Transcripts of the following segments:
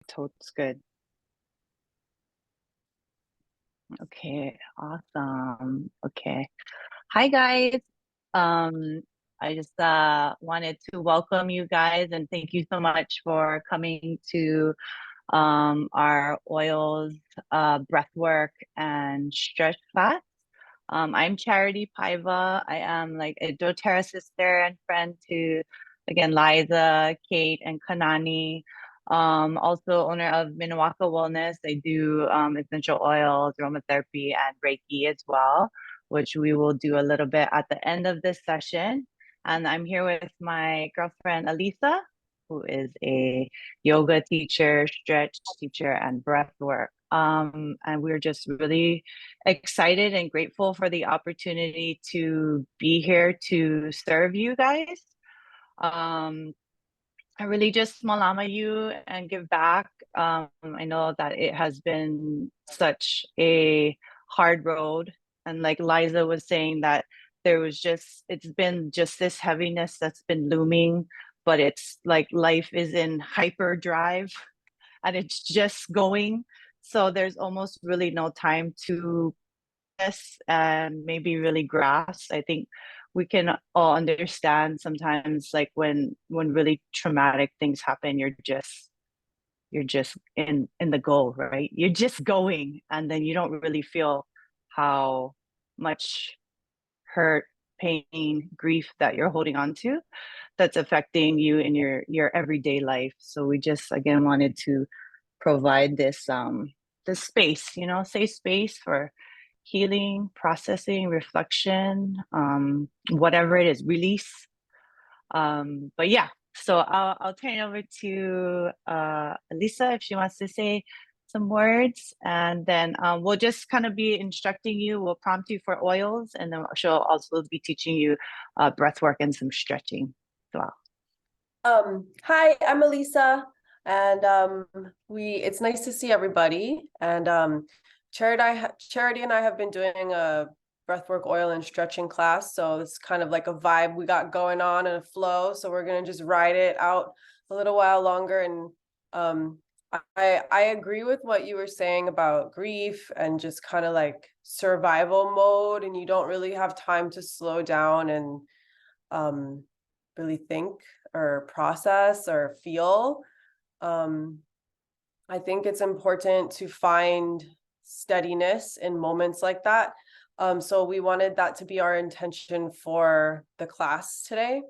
Totes good. Okay, awesome. Okay. Hi guys. Um, I just wanted to welcome you guys and thank you so much for coming to our oils breathwork and stretch class. I'm Charity Paiva. I am like a doTERRA sister and friend to, again, Liza, Kate, and Kanani. Also owner of Minawaka Wellness. I do essential oils, aromatherapy, and Reiki as well, which we will do a little bit at the end of this session. And I'm here with my girlfriend, Alyssa, who is a yoga teacher, stretch teacher, and breath work. And we're just really excited and grateful for the opportunity to be here to serve you guys. Um, I really just malama you and give back. I know that it has been such a hard road. And like Liza was saying, that it's been just this heaviness that's been looming, but it's like life is in hyperdrive and it's just going. So there's almost really no time to this and maybe really grasp. I think we can all understand sometimes like when really traumatic things happen, you're just in the goal, right? You're just going and then you don't really feel how much hurt, pain, grief that you're holding on to that's affecting you in your everyday life. So we just again wanted to provide this space, safe space for healing, processing, reflection, whatever it is, release. But yeah, so I'll turn it over to Alyssa if she wants to say some words, and then we'll just kind of be instructing you. We'll prompt you for oils, and then she'll also be teaching you breath work and some stretching as well. Hi, I'm Alyssa, and it's nice to see everybody. And Charity and I have been doing a breathwork oil and stretching class, so it's kind of like a vibe we got going on and a flow. So we're gonna just ride it out a little while longer. And I agree with what you were saying about grief and just kind of like survival mode, and you don't really have time to slow down and really think or process or feel. I think it's important to find steadiness in moments like that. So we wanted that to be our intention for the class today.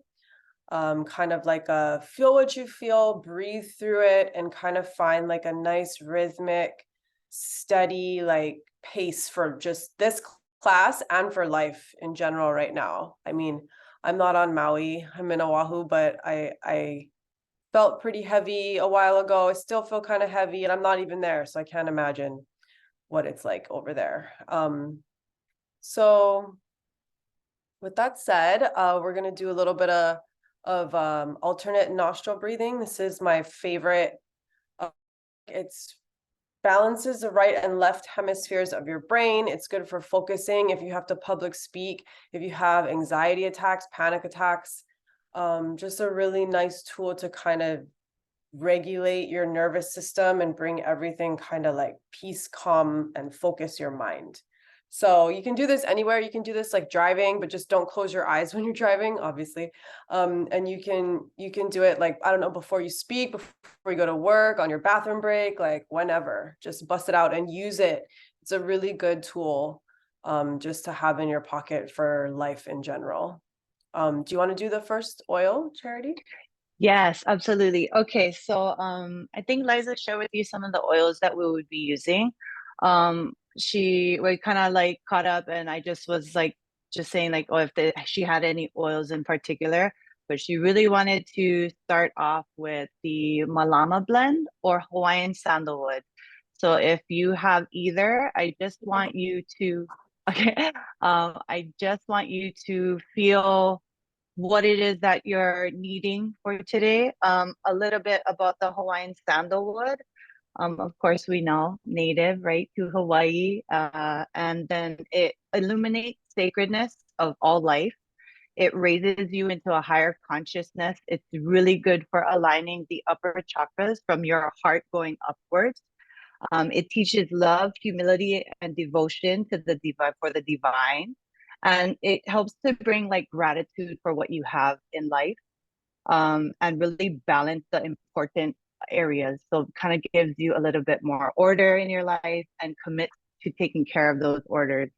Kind of like a feel what you feel, breathe through it, and kind of find like a nice rhythmic, steady like pace for just this class and for life in general right now. I mean, I'm not on Maui, I'm in Oahu, but I felt pretty heavy a while ago. I still feel kind of heavy, and I'm not even there, so I can't imagine what it's like over there. So with that said, we're gonna do a little bit of alternate nostril breathing. This is my favorite. It's balances the right and left hemispheres of your brain. It's good for focusing if you have to public speak, if you have anxiety attacks, panic attacks. Just a really nice tool to kind of regulate your nervous system and bring everything kind of like peace, calm, and focus your mind. So you can do this anywhere. You can do this like driving, but just don't close your eyes when you're driving, obviously. And you can do it like, I don't know, before you speak, before you go to work, on your bathroom break, like whenever. Just bust it out and use it. It's a really good tool just to have in your pocket for life in general. Do you want to do the first oil, Charity? Yes, absolutely. Okay, so I think Liza shared with you some of the oils that we would be using. We kind of like caught up, and I just was like just saying like, oh, if she had any oils in particular, but she really wanted to start off with the Malama blend or Hawaiian sandalwood. So if you have either, I just want you to, okay, I just want you to feel what it is that you're needing for today. A little bit about the Hawaiian sandalwood. Of course, we know native, right, to Hawaii. And then it illuminates sacredness of all life. It raises you into a higher consciousness. It's really good for aligning the upper chakras from your heart going upwards. It teaches love, humility, and devotion to the divine for the divine. And it helps to bring like gratitude for what you have in life, and really balance the important areas. So it kind of gives you a little bit more order in your life and commit to taking care of those orders.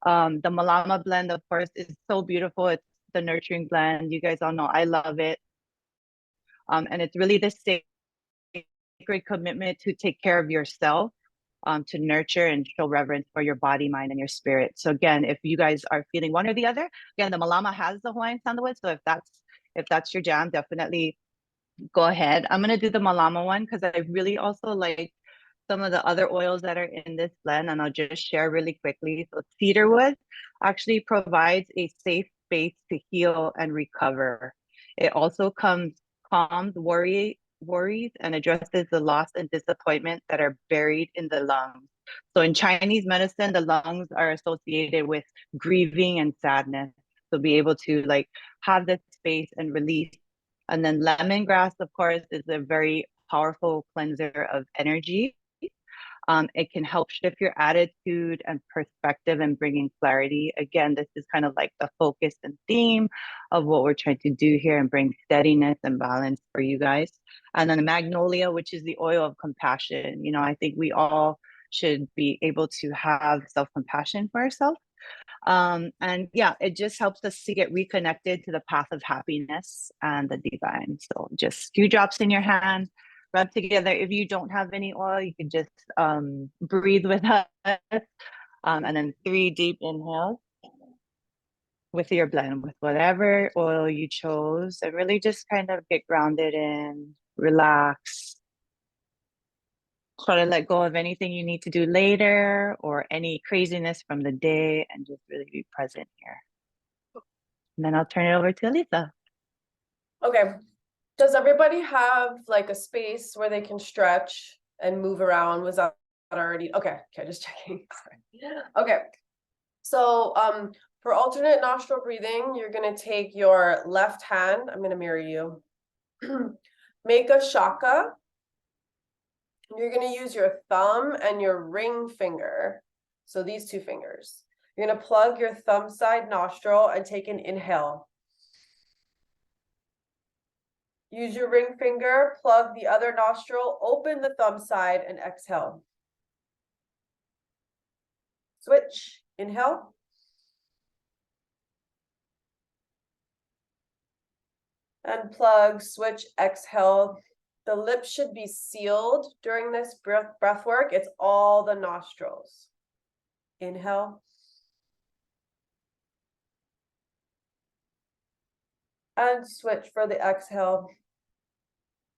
The Malama blend, of course, is so beautiful. It's the nurturing blend. You guys all know I love it. And it's really the sacred commitment to take care of yourself, to nurture and show reverence for your body, mind, and your spirit. So again, if you guys are feeling one or the other, again, the Malama has the Hawaiian sandalwood. So if that's your jam, definitely go ahead. I'm gonna do the Malama one because I really also like some of the other oils that are in this blend, and I'll just share really quickly. So cedarwood actually provides a safe space to heal and recover. It also calms worries and addresses the loss and disappointment that are buried in the lungs. So in Chinese medicine, the lungs are associated with grieving and sadness. So be able to like have this space and release. And then lemongrass, of course, is a very powerful cleanser of energy. It can help shift your attitude and perspective and bringing clarity. Again, this is kind of like the focus and theme of what we're trying to do here and bring steadiness and balance for you guys. And then the magnolia, which is the oil of compassion. I think we all should be able to have self-compassion for ourselves. And yeah, it just helps us to get reconnected to the path of happiness and the divine. So just few drops in your hand, rub together. If you don't have any oil, you can just breathe with us. And then 3 deep inhales with your blend, with whatever oil you chose, and really just kind of get grounded in, relax. Try to let go of anything you need to do later or any craziness from the day and just really be present here. And then I'll turn it over to Alyssa. Okay. Does everybody have like a space where they can stretch and move around? Was that already? Okay, just checking. Okay. So for alternate nostril breathing, you're gonna take your left hand. I'm gonna mirror you. Make a shaka. You're gonna use your thumb and your ring finger. So these 2 fingers. You're gonna plug your thumb side nostril and take an inhale. Use your ring finger, plug the other nostril, open the thumb side, and exhale. Switch, inhale. And plug, switch, exhale. The lips should be sealed during this breath work. It's all the nostrils. Inhale. And switch for the exhale.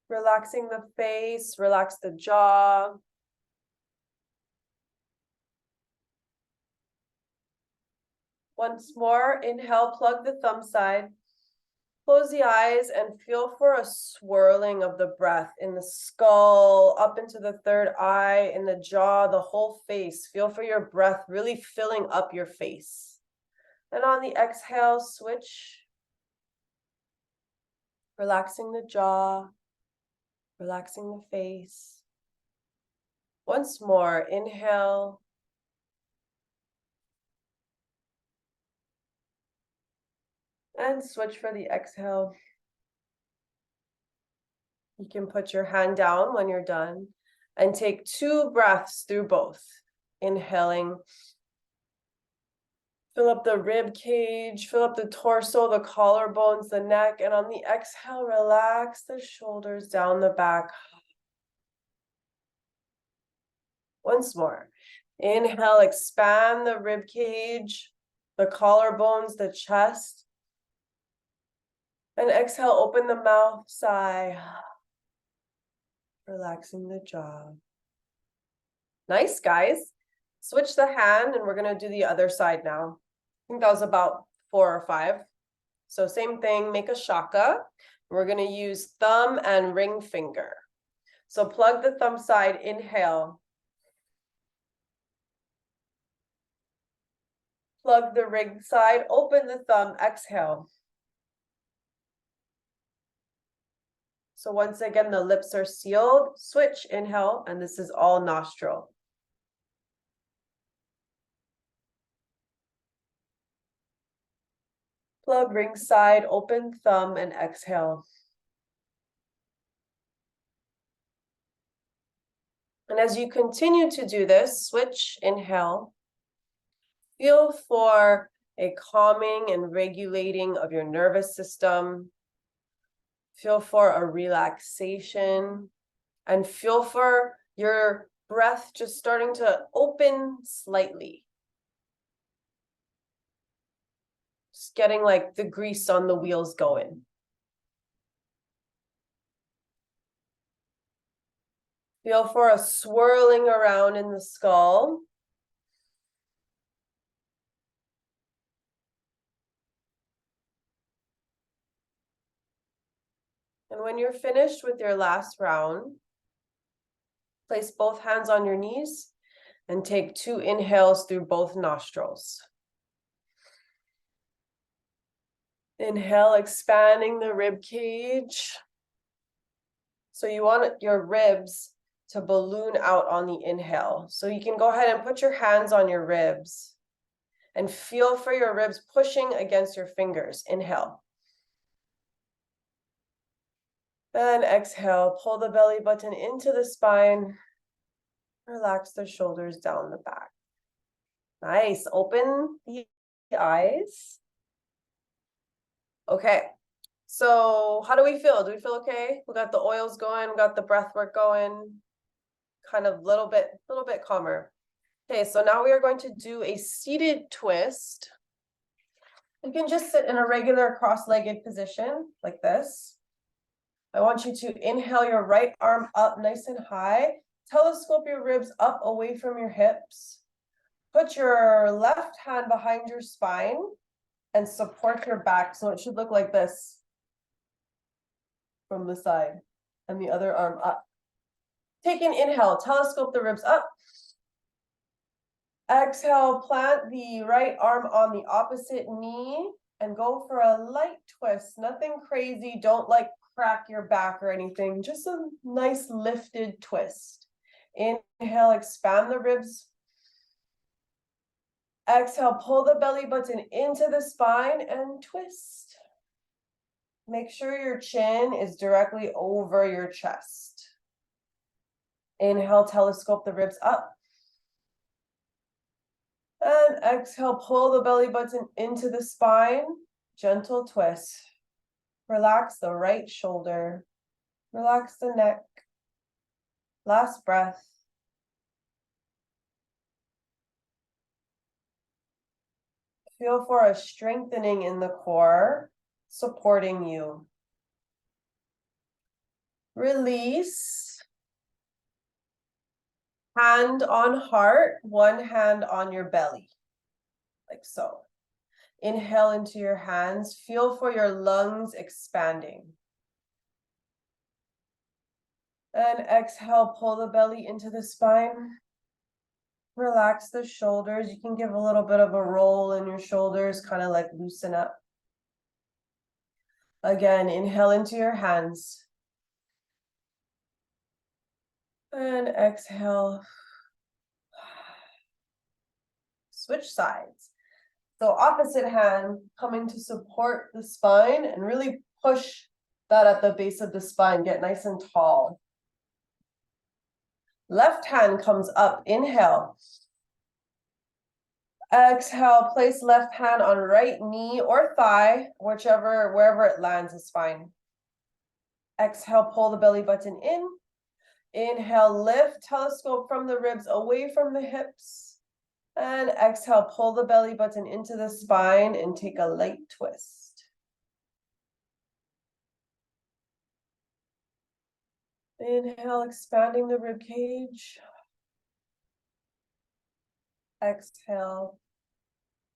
Relaxing the face, relax the jaw. Once more, inhale, plug the thumb side. Close the eyes and feel for a swirling of the breath in the skull, up into the third eye, in the jaw, the whole face. Feel for your breath really filling up your face. And on the exhale, switch. Relaxing the jaw, relaxing the face. Once more, inhale. And switch for the exhale. You can put your hand down when you're done and take 2 breaths through both. Inhaling. Fill up the rib cage, fill up the torso, the collarbones, the neck, and on the exhale, relax the shoulders down the back. Once more. Inhale, expand the rib cage, the collarbones, the chest. And exhale, open the mouth, sigh. Relaxing the jaw. Nice, guys. Switch the hand and we're going to do the other side now. I think that was about 4 or 5. So same thing, make a shaka. We're going to use thumb and ring finger. So plug the thumb side, inhale. Plug the ring side, open the thumb, exhale. So once again, the lips are sealed. Switch, inhale, and this is all nostril. Plug ring side, open thumb, and exhale. And as you continue to do this, switch, inhale. Feel for a calming and regulating of your nervous system. Feel for a relaxation, and feel for your breath just starting to open slightly. Just getting like the grease on the wheels going. Feel for a swirling around in the skull. And when you're finished with your last round, place both hands on your knees and take 2 inhales through both nostrils. Inhale, expanding the rib cage. So you want your ribs to balloon out on the inhale. So you can go ahead and put your hands on your ribs and feel for your ribs pushing against your fingers. Inhale. And exhale, pull the belly button into the spine. Relax the shoulders down the back. Nice. Open the eyes. Okay. So how do we feel? Do we feel okay? We got the oils going, we got the breath work going, kind of little bit calmer. Okay, so now we are going to do a seated twist. You can just sit in a regular cross-legged position like this. I want you to inhale your right arm up nice and high. Telescope your ribs up away from your hips. Put your left hand behind your spine and support your back. So it should look like this from the side, and the other arm up. Take an inhale, telescope the ribs up. Exhale, plant the right arm on the opposite knee and go for a light twist. Nothing crazy. Don't like crack your back or anything. Just a nice lifted twist. Inhale, expand the ribs. Exhale, pull the belly button into the spine and twist. Make sure your chin is directly over your chest. Inhale, telescope the ribs up. And exhale, pull the belly button into the spine. Gentle twist. Relax the right shoulder. Relax the neck. Last breath. Feel for a strengthening in the core, supporting you. Release. Hand on heart, one hand on your belly, like so. Inhale into your hands, feel for your lungs expanding. And exhale, pull the belly into the spine. Relax the shoulders. You can give a little bit of a roll in your shoulders, kind of like loosen up. Again, inhale into your hands. And exhale. Switch sides. So opposite hand coming to support the spine and really push that at the base of the spine. Get nice and tall. Left hand comes up. Inhale. Exhale, place left hand on right knee or thigh, wherever it lands is fine. Exhale, pull the belly button in. Inhale, lift, telescope from the ribs away from the hips. And exhale, pull the belly button into the spine and take a light twist. Inhale, expanding the rib cage. Exhale.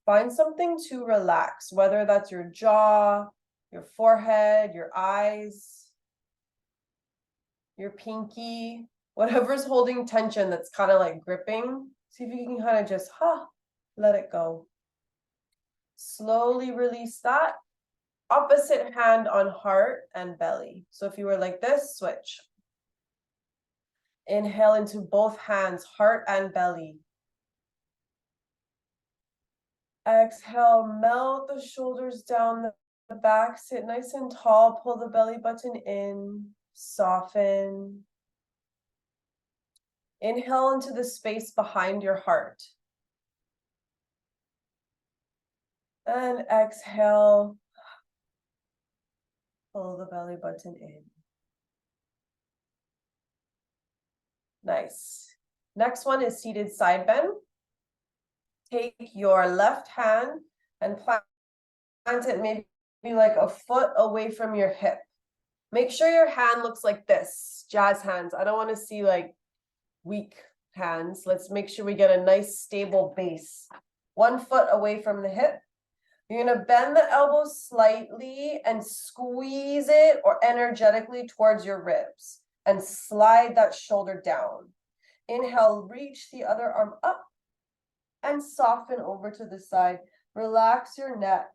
Find something to relax, whether that's your jaw, your forehead, your eyes, your pinky, whatever's holding tension that's kind of like gripping. See if you can kind of just, let it go. Slowly release that. Opposite hand on heart and belly. So if you were like this, switch. Inhale into both hands, heart and belly. Exhale, melt the shoulders down the back, sit nice and tall, pull the belly button in, soften. Inhale into the space behind your heart. And exhale, pull the belly button in. Nice. Next one is seated side bend. Take your left hand and plant it maybe like a foot away from your hip. Make sure your hand looks like this, jazz hands. I don't want to see like weak hands. Let's make sure we get a nice stable base. 1 foot away from the hip. You're going to bend the elbow slightly and squeeze it or energetically towards your ribs and slide that shoulder down. Inhale, reach the other arm up and soften over to the side. Relax your neck.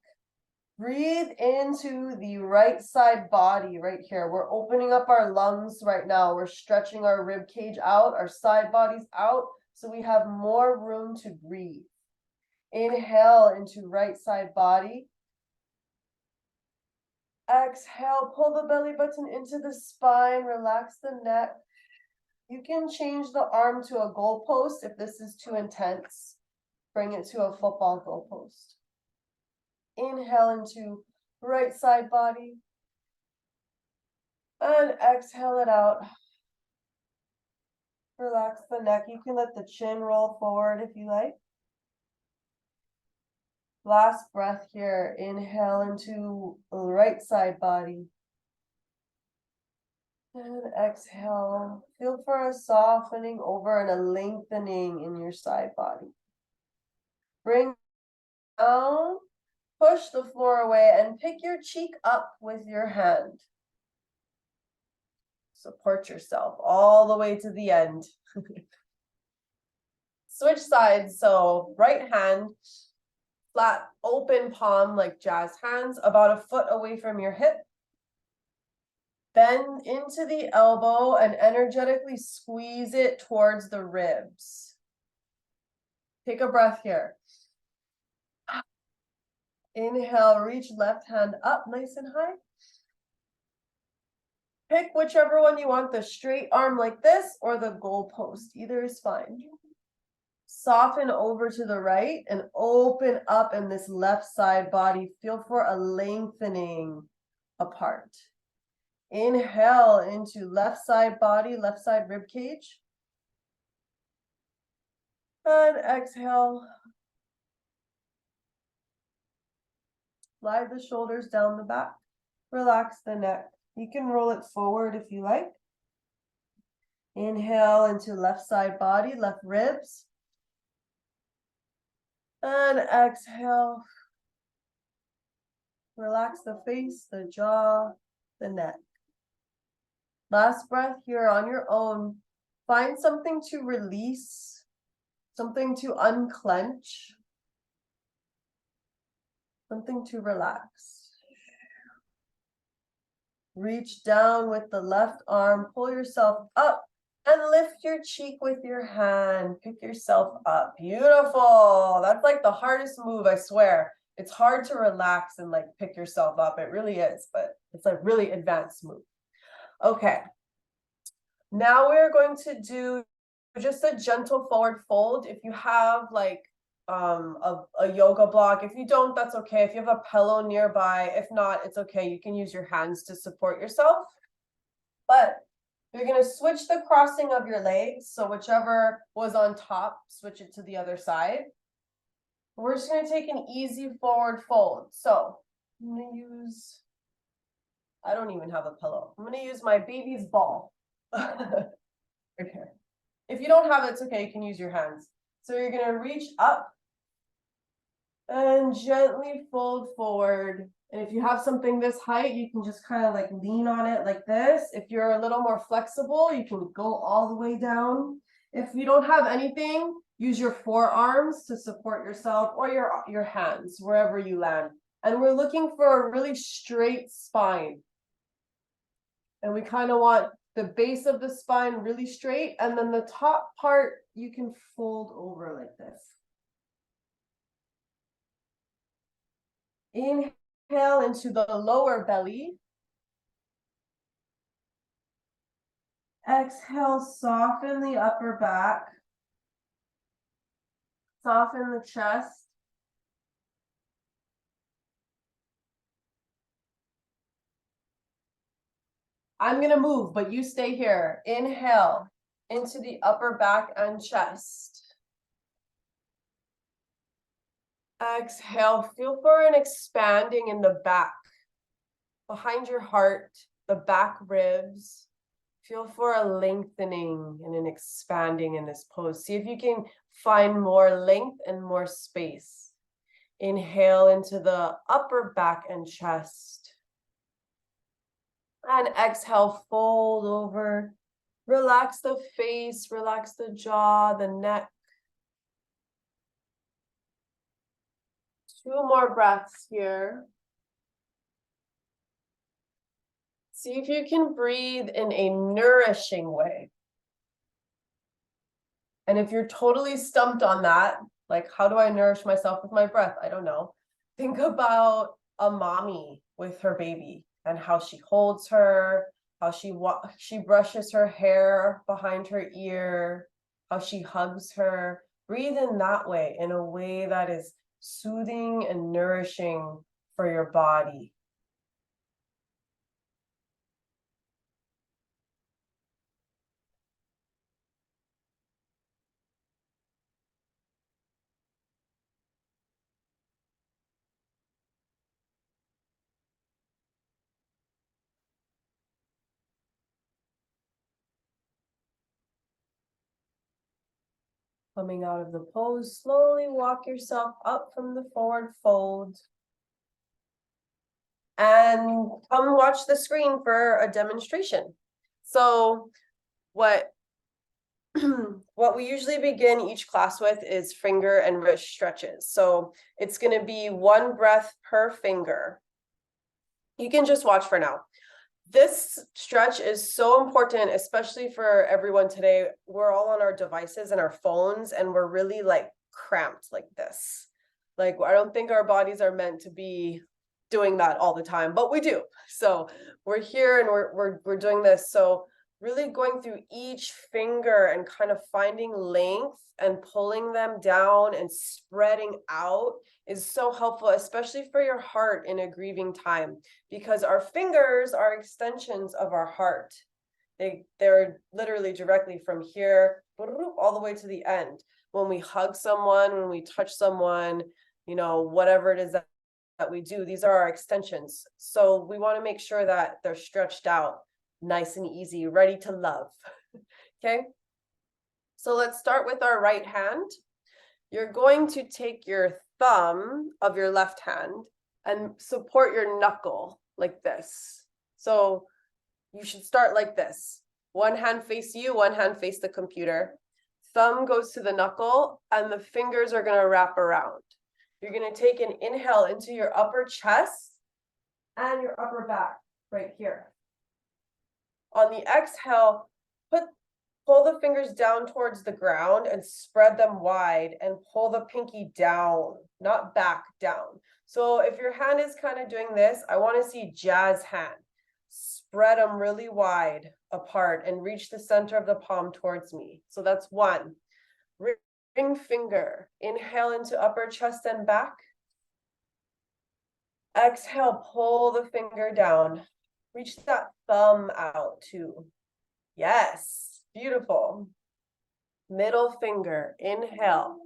Breathe into the right side body right here. We're opening up our lungs right now. We're stretching our rib cage out, our side bodies out, so we have more room to breathe. Inhale into right side body. Exhale, pull the belly button into the spine, relax the neck. You can change the arm to a goalpost if this is too intense. Bring it to a football goalpost. Inhale into right side body. And exhale it out. Relax the neck. You can let the chin roll forward if you like. Last breath here. Inhale into right side body. And exhale. Feel for a softening over and a lengthening in your side body. Bring down, push the floor away, and pick your cheek up with your hand. Support yourself all the way to the end. Switch sides. So right hand, flat open palm like jazz hands, about a foot away from your hip. Bend into the elbow and energetically squeeze it towards the ribs. Take a breath here. Inhale, reach left hand up nice and high. Pick whichever one you want, the straight arm like this or the goalpost. Either is fine. Soften over to the right and open up in this left side body. Feel for a lengthening apart. Inhale into left side body, left side rib cage. And exhale. Slide the shoulders down the back. Relax the neck. You can roll it forward if you like. Inhale into left side body, left ribs. And exhale. Relax the face, the jaw, the neck. Last breath here on your own. Find something to release, something to unclench, something to relax. Reach down with the left arm, pull yourself up and lift your cheek with your hand. Pick yourself up. Beautiful. That's like the hardest move, I swear. It's hard to relax and like pick yourself up. It really is, but it's a really advanced move. Okay. Now we're going to do just a gentle forward fold. If you have like a yoga block, if you don't, that's okay. If you have a pillow nearby, if not, it's okay. You can use your hands to support yourself. But you're going to switch the crossing of your legs. So whichever was on top, switch it to the other side. We're just going to take an easy forward fold. So I'm going to use, I don't even have a pillow. I'm going to use my baby's ball. Okay. If you don't have it, it's okay. You can use your hands. So you're going to reach up and gently fold forward. And if you have something this height, you can just kind of like lean on it like this. If you're a little more flexible, you can go all the way down. If you don't have anything, use your forearms to support yourself or your hands, wherever you land. And we're looking for a really straight spine. And we kind of want the base of the spine really straight, and then the top part you can fold over like this. Inhale into the lower belly. Exhale, soften the upper back. Soften the chest. I'm going to move, but you stay here. Inhale into the upper back and chest. Exhale, feel for an expanding in the back, behind your heart, the back ribs. Feel for a lengthening and an expanding in this pose. See if you can find more length and more space. Inhale into the upper back and chest. And exhale, fold over. Relax the face, relax the jaw, the neck. 2 more breaths here. See if you can breathe in a nourishing way. And if you're totally stumped on that, like, how do I nourish myself with my breath? I don't know. Think about a mommy with her baby and how she holds her, how she brushes her hair behind her ear, how she hugs her. Breathe in that way, in a way that is soothing and nourishing for your body. Coming out of the pose, slowly walk yourself up from the forward fold. And come watch the screen for a demonstration. So what we usually begin each class with is finger and wrist stretches. So it's going to be 1 breath per finger. You can just watch for now. This stretch is so important, especially for everyone today. We're all on our devices and our phones, and we're really like cramped like this. Like, I don't think our bodies are meant to be doing that all the time, but we do. So we're here and we're doing this. So really going through each finger and kind of finding length and pulling them down and spreading out is so helpful, especially for your heart in a grieving time, because our fingers are extensions of our heart. They're literally directly from here all the way to the end. When we hug someone, when we touch someone, you know, whatever it is that we do, these are our extensions. So we want to make sure that they're stretched out nice and easy, ready to love. Okay, so let's start with our right hand. You're going to take your thumb of your left hand and support your knuckle like this. So you should start like this. 1 hand face you, 1 hand face the computer. Thumb goes to the knuckle and the fingers are going to wrap around. You're going to take an inhale into your upper chest and your upper back right here. On the exhale, pull the fingers down towards the ground and spread them wide and pull the pinky down, not back, down. So if your hand is kind of doing this, I want to see jazz hand. Spread them really wide apart and reach the center of the palm towards me. So that's 1. Ring finger. Inhale into upper chest and back. Exhale, pull the finger down. Reach that thumb out too. Yes, beautiful. Middle finger, inhale.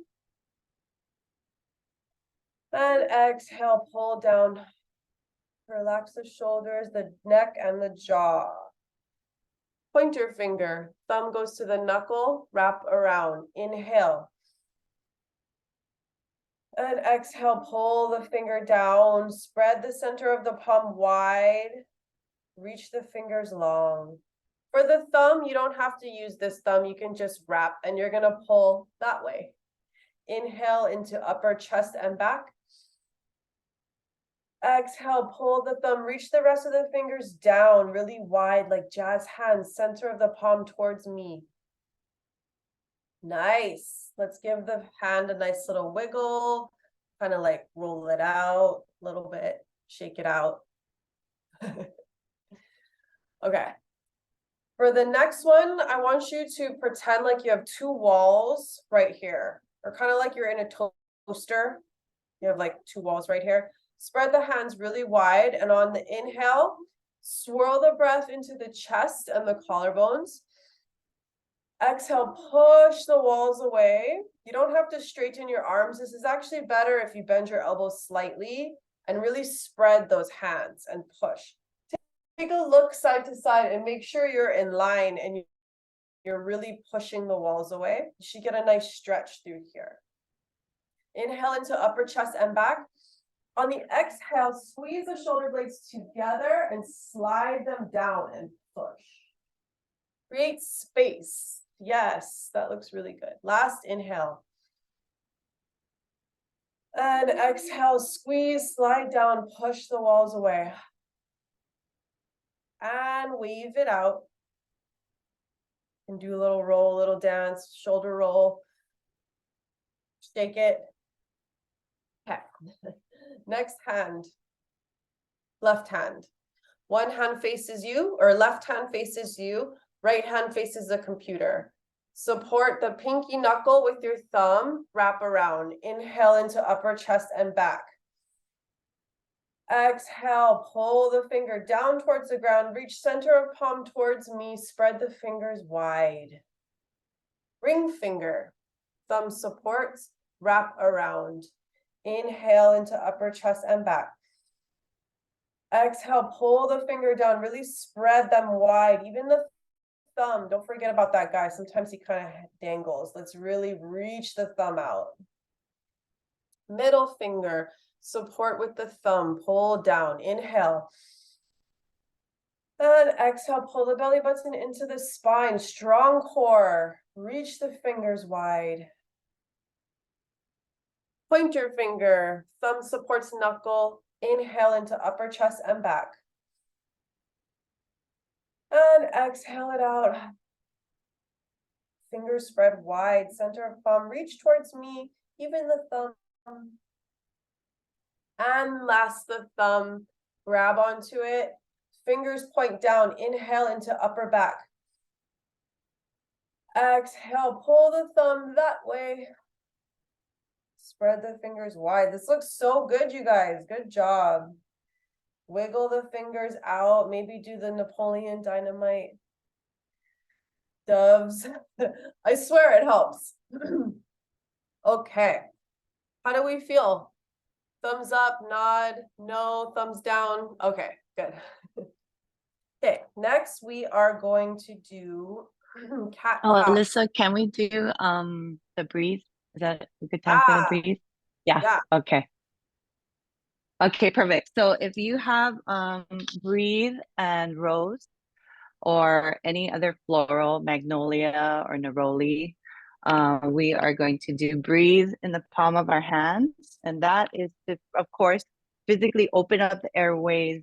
And exhale, pull down. Relax the shoulders, the neck, and the jaw. Pointer finger, thumb goes to the knuckle, wrap around. Inhale. And exhale, pull the finger down, spread the center of the palm wide, reach the fingers long. For the thumb, you don't have to use this thumb, you can just wrap and you're gonna pull that way. Inhale into upper chest and back. Exhale, pull the thumb, reach the rest of the fingers down really wide, like jazz hands, center of the palm towards me. Nice. Let's give the hand a nice little wiggle, kind of like roll it out a little bit, shake it out. Okay. For the next one, I want you to pretend like you have two walls right here, or kind of like you're in a toaster. You have like two walls right here. Spread the hands really wide, and on the inhale, swirl the breath into the chest and the collarbones. Exhale, push the walls away. You don't have to straighten your arms. This is actually better if you bend your elbows slightly and really spread those hands and push. Take a look side to side and make sure you're in line and you're really pushing the walls away. You should get a nice stretch through here. Inhale into upper chest and back. On the exhale, squeeze the shoulder blades together and slide them down and push. Create space. Yes, that looks really good. Last inhale. And exhale, squeeze, slide down, push the walls away. And wave it out. And do a little roll, a little dance, shoulder roll. Shake it. Okay. Next hand. Left hand. One hand faces you, or left hand faces you. Right hand faces the computer. Support the pinky knuckle with your thumb. Wrap around. Inhale into upper chest and back. Exhale, pull the finger down towards the ground. Reach center of palm towards me. Spread the fingers wide. Ring finger. Thumb supports. Wrap around. Inhale into upper chest and back. Exhale, pull the finger down. Really spread them wide. Even the thumb, don't forget about that, guys. Sometimes he kind of dangles. Let's really reach the thumb out. Middle finger, support with the thumb, pull down. Inhale. And exhale, pull the belly button into the spine. Strong core. Reach the fingers wide. Pointer finger, thumb supports knuckle. Inhale into upper chest and back. And exhale it out. Fingers spread wide, center of palm, reach towards me, even the thumb. And last, the thumb, grab onto it. Fingers point down, inhale into upper back. Exhale, pull the thumb that way. Spread the fingers wide. This looks so good, you guys. Good job. Wiggle the fingers out. Maybe do the Napoleon Dynamite. Doves. I swear it helps. Okay. How do we feel? Thumbs up, nod, no, thumbs down. Okay, good. Okay, next we are going to do cat Oh, cow. Alyssa, can we do the breathe? Is that a good time for the Ah, breathe? Yeah. yeah. Okay. Okay, perfect. So if you have breathe and rose or any other floral, magnolia or neroli, we are going to do breathe in the palm of our hands. And that is to, of course, physically open up the airways,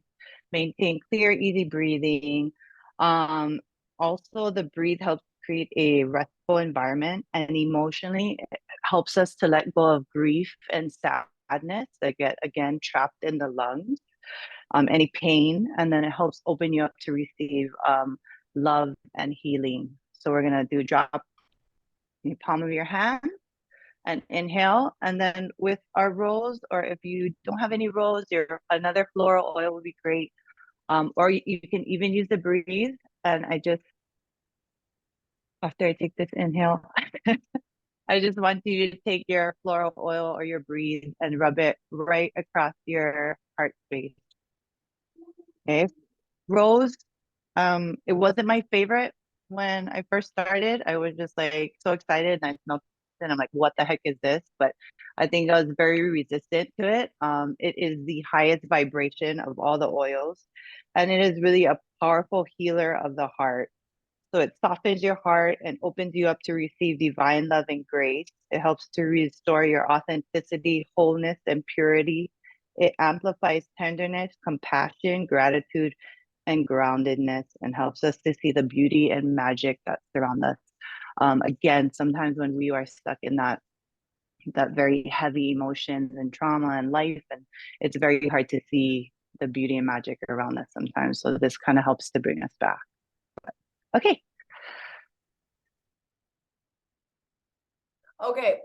maintain clear, easy breathing. Um, Also, the breathe helps create a restful environment, and emotionally, it helps us to let go of grief and sadness that get again trapped in the lungs, any pain, and then it helps open you up to receive love and healing. So we're gonna do drop in the palm of your hand and inhale, and then with our rose, or if you don't have any rose, your another floral oil would be great. Or you can even use the breathe. And I just, after I take this inhale, I just want you to take your floral oil or your breathe and rub it right across your heart space. Okay. Rose, it wasn't my favorite when I first started. I was just like so excited and I smelled it and I'm like, what the heck is this? But I think I was very resistant to it. It is the highest vibration of all the oils, and it is really a powerful healer of the heart. So it softens your heart and opens you up to receive divine love and grace. It helps to restore your authenticity, wholeness, and purity It amplifies tenderness, compassion, gratitude, and groundedness, and helps us to see the beauty and magic that surround us. Again, sometimes when we are stuck in that very heavy emotions and trauma and life, and it's very hard to see the beauty and magic around us sometimes. So this kind of helps to bring us back. Okay. Okay.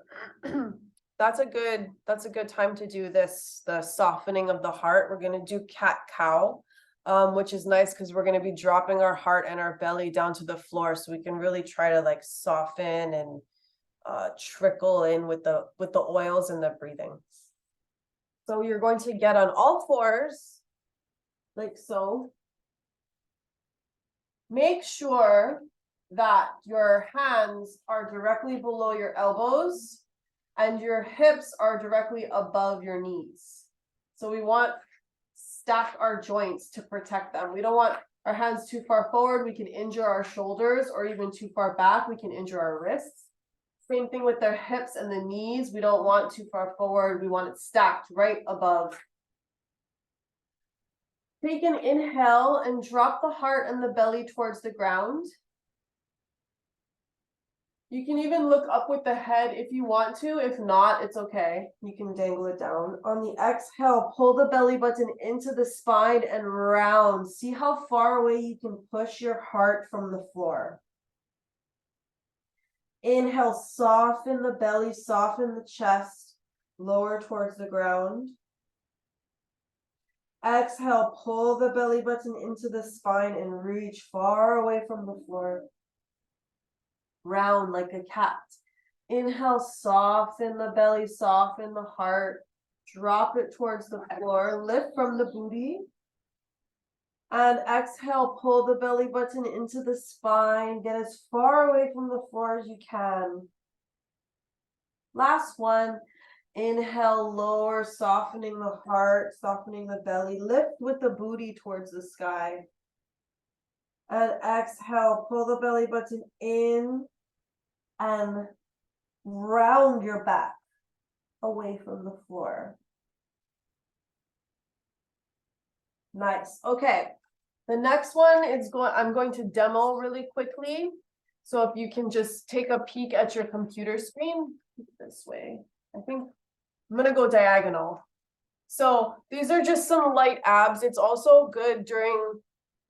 That's a good time to do this, the softening of the heart. We're going to do cat cow, which is nice because we're going to be dropping our heart and our belly down to the floor, so we can really try to like soften and trickle in with the oils and the breathing. So you're going to get on all fours, like so. Make sure that your hands are directly below your elbows and your hips are directly above your knees. So we want stack our joints to protect them. We don't want our hands too far forward. We can injure our shoulders, or even too far back, we can injure our wrists. Same thing with their hips and the knees. We don't want too far forward. We want it stacked right above. Take an inhale and drop the heart and the belly towards the ground. You can even look up with the head if you want to. If not, it's okay. You can dangle it down. On the exhale, pull the belly button into the spine and round. See how far away you can push your heart from the floor. Inhale, soften the belly, soften the chest, lower towards the ground. Exhale, pull the belly button into the spine and reach far away from the floor. Round like a cat. Inhale, soften the belly, soften the heart. Drop it towards the floor, lift from the booty. And exhale, pull the belly button into the spine. Get as far away from the floor as you can. Last one. Inhale, lower, softening the heart, softening the belly. Lift with the booty towards the sky. And exhale, pull the belly button in and round your back away from the floor. Nice. Okay. The next one is I'm going to demo really quickly. So if you can just take a peek at your computer screen this way. I think I'm going to go diagonal. So these are just some light abs. It's also good during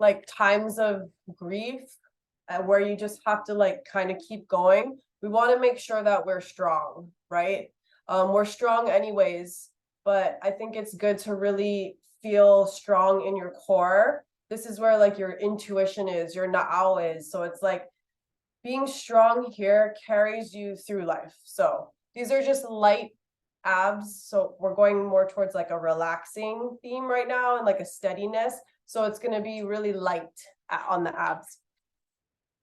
like times of grief where you just have to like kind of keep going. We want to make sure that we're strong, right? We're strong anyways, but I think it's good to really feel strong in your core. This is where like your intuition is, your na'au is. So it's like being strong here carries you through life. So these are just light abs. So we're going more towards like a relaxing theme right now and like a steadiness. So it's going to be really light on the abs.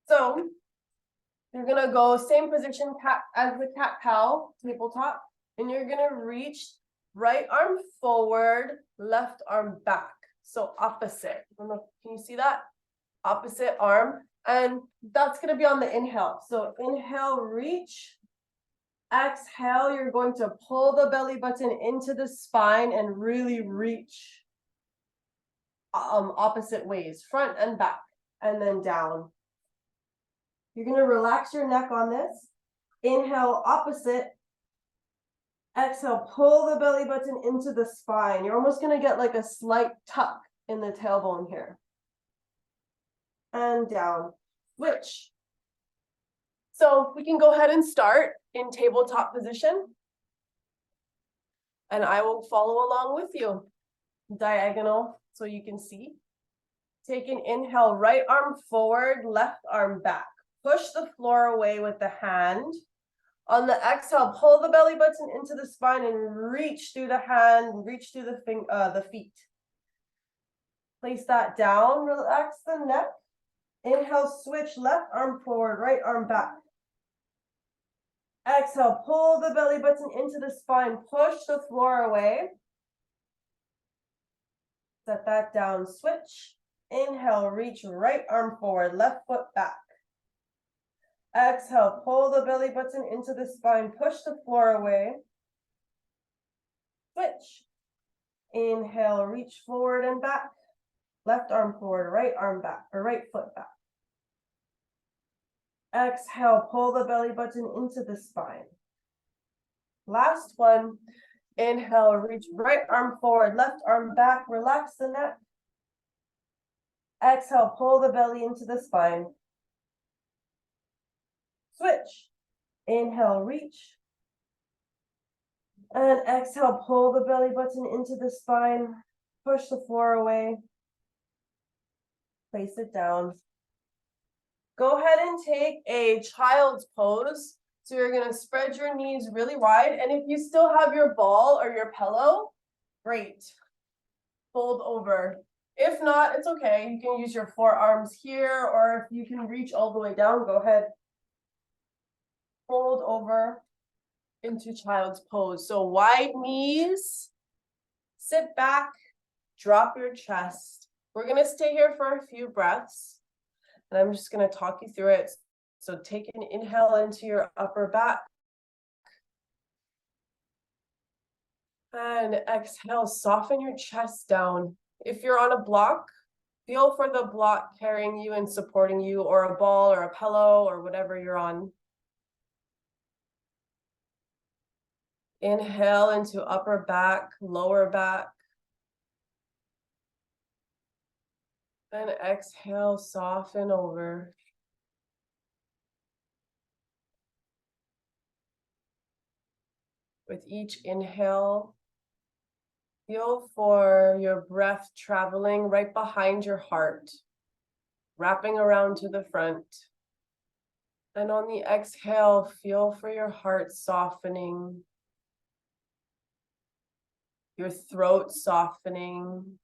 So you're going to go same position as the cat cow, tabletop, and you're going to reach right arm forward, left arm back. So opposite. I don't know, can you see that? Opposite arm. And that's going to be on the inhale. So inhale, reach. Exhale, you're going to pull the belly button into the spine and really reach opposite ways, front and back, and then down. You're going to relax your neck on this. Inhale, opposite. Exhale, pull the belly button into the spine. You're almost going to get like a slight tuck in the tailbone here. And down. Switch. So we can go ahead and start in tabletop position. And I will follow along with you. Diagonal so you can see. Take an inhale, right arm forward, left arm back. Push the floor away with the hand. On the exhale, pull the belly button into the spine and reach through the hand, reach through the feet. Place that down, relax the neck. Inhale, switch, left arm forward, right arm back. Exhale, pull the belly button into the spine, push the floor away. Set that down, switch. Inhale, reach right arm forward, left foot back. Exhale, pull the belly button into the spine, push the floor away. Switch. Inhale, reach forward and back. Left arm forward, right arm back, or right foot back. Exhale, pull the belly button into the spine. Last one. Inhale, reach right arm forward, left arm back, relax the neck. Exhale, pull the belly into the spine. Switch. Inhale, reach. And exhale, pull the belly button into the spine. Push the floor away. Place it down. Go ahead and take a child's pose. So you're going to spread your knees really wide. And if you still have your ball or your pillow, great. Fold over. If not, it's okay. You can use your forearms here, or if you can reach all the way down, go ahead. Fold over into child's pose. So wide knees, sit back, drop your chest. We're going to stay here for a few breaths, and I'm just going to talk you through it. So take an inhale into your upper back. And exhale, soften your chest down. If you're on a block, feel for the block carrying you and supporting you, or a ball or a pillow or whatever you're on. Inhale into upper back, lower back. And exhale, soften over. With each inhale, feel for your breath traveling right behind your heart, wrapping around to the front. And on the exhale, feel for your heart softening, your throat softening,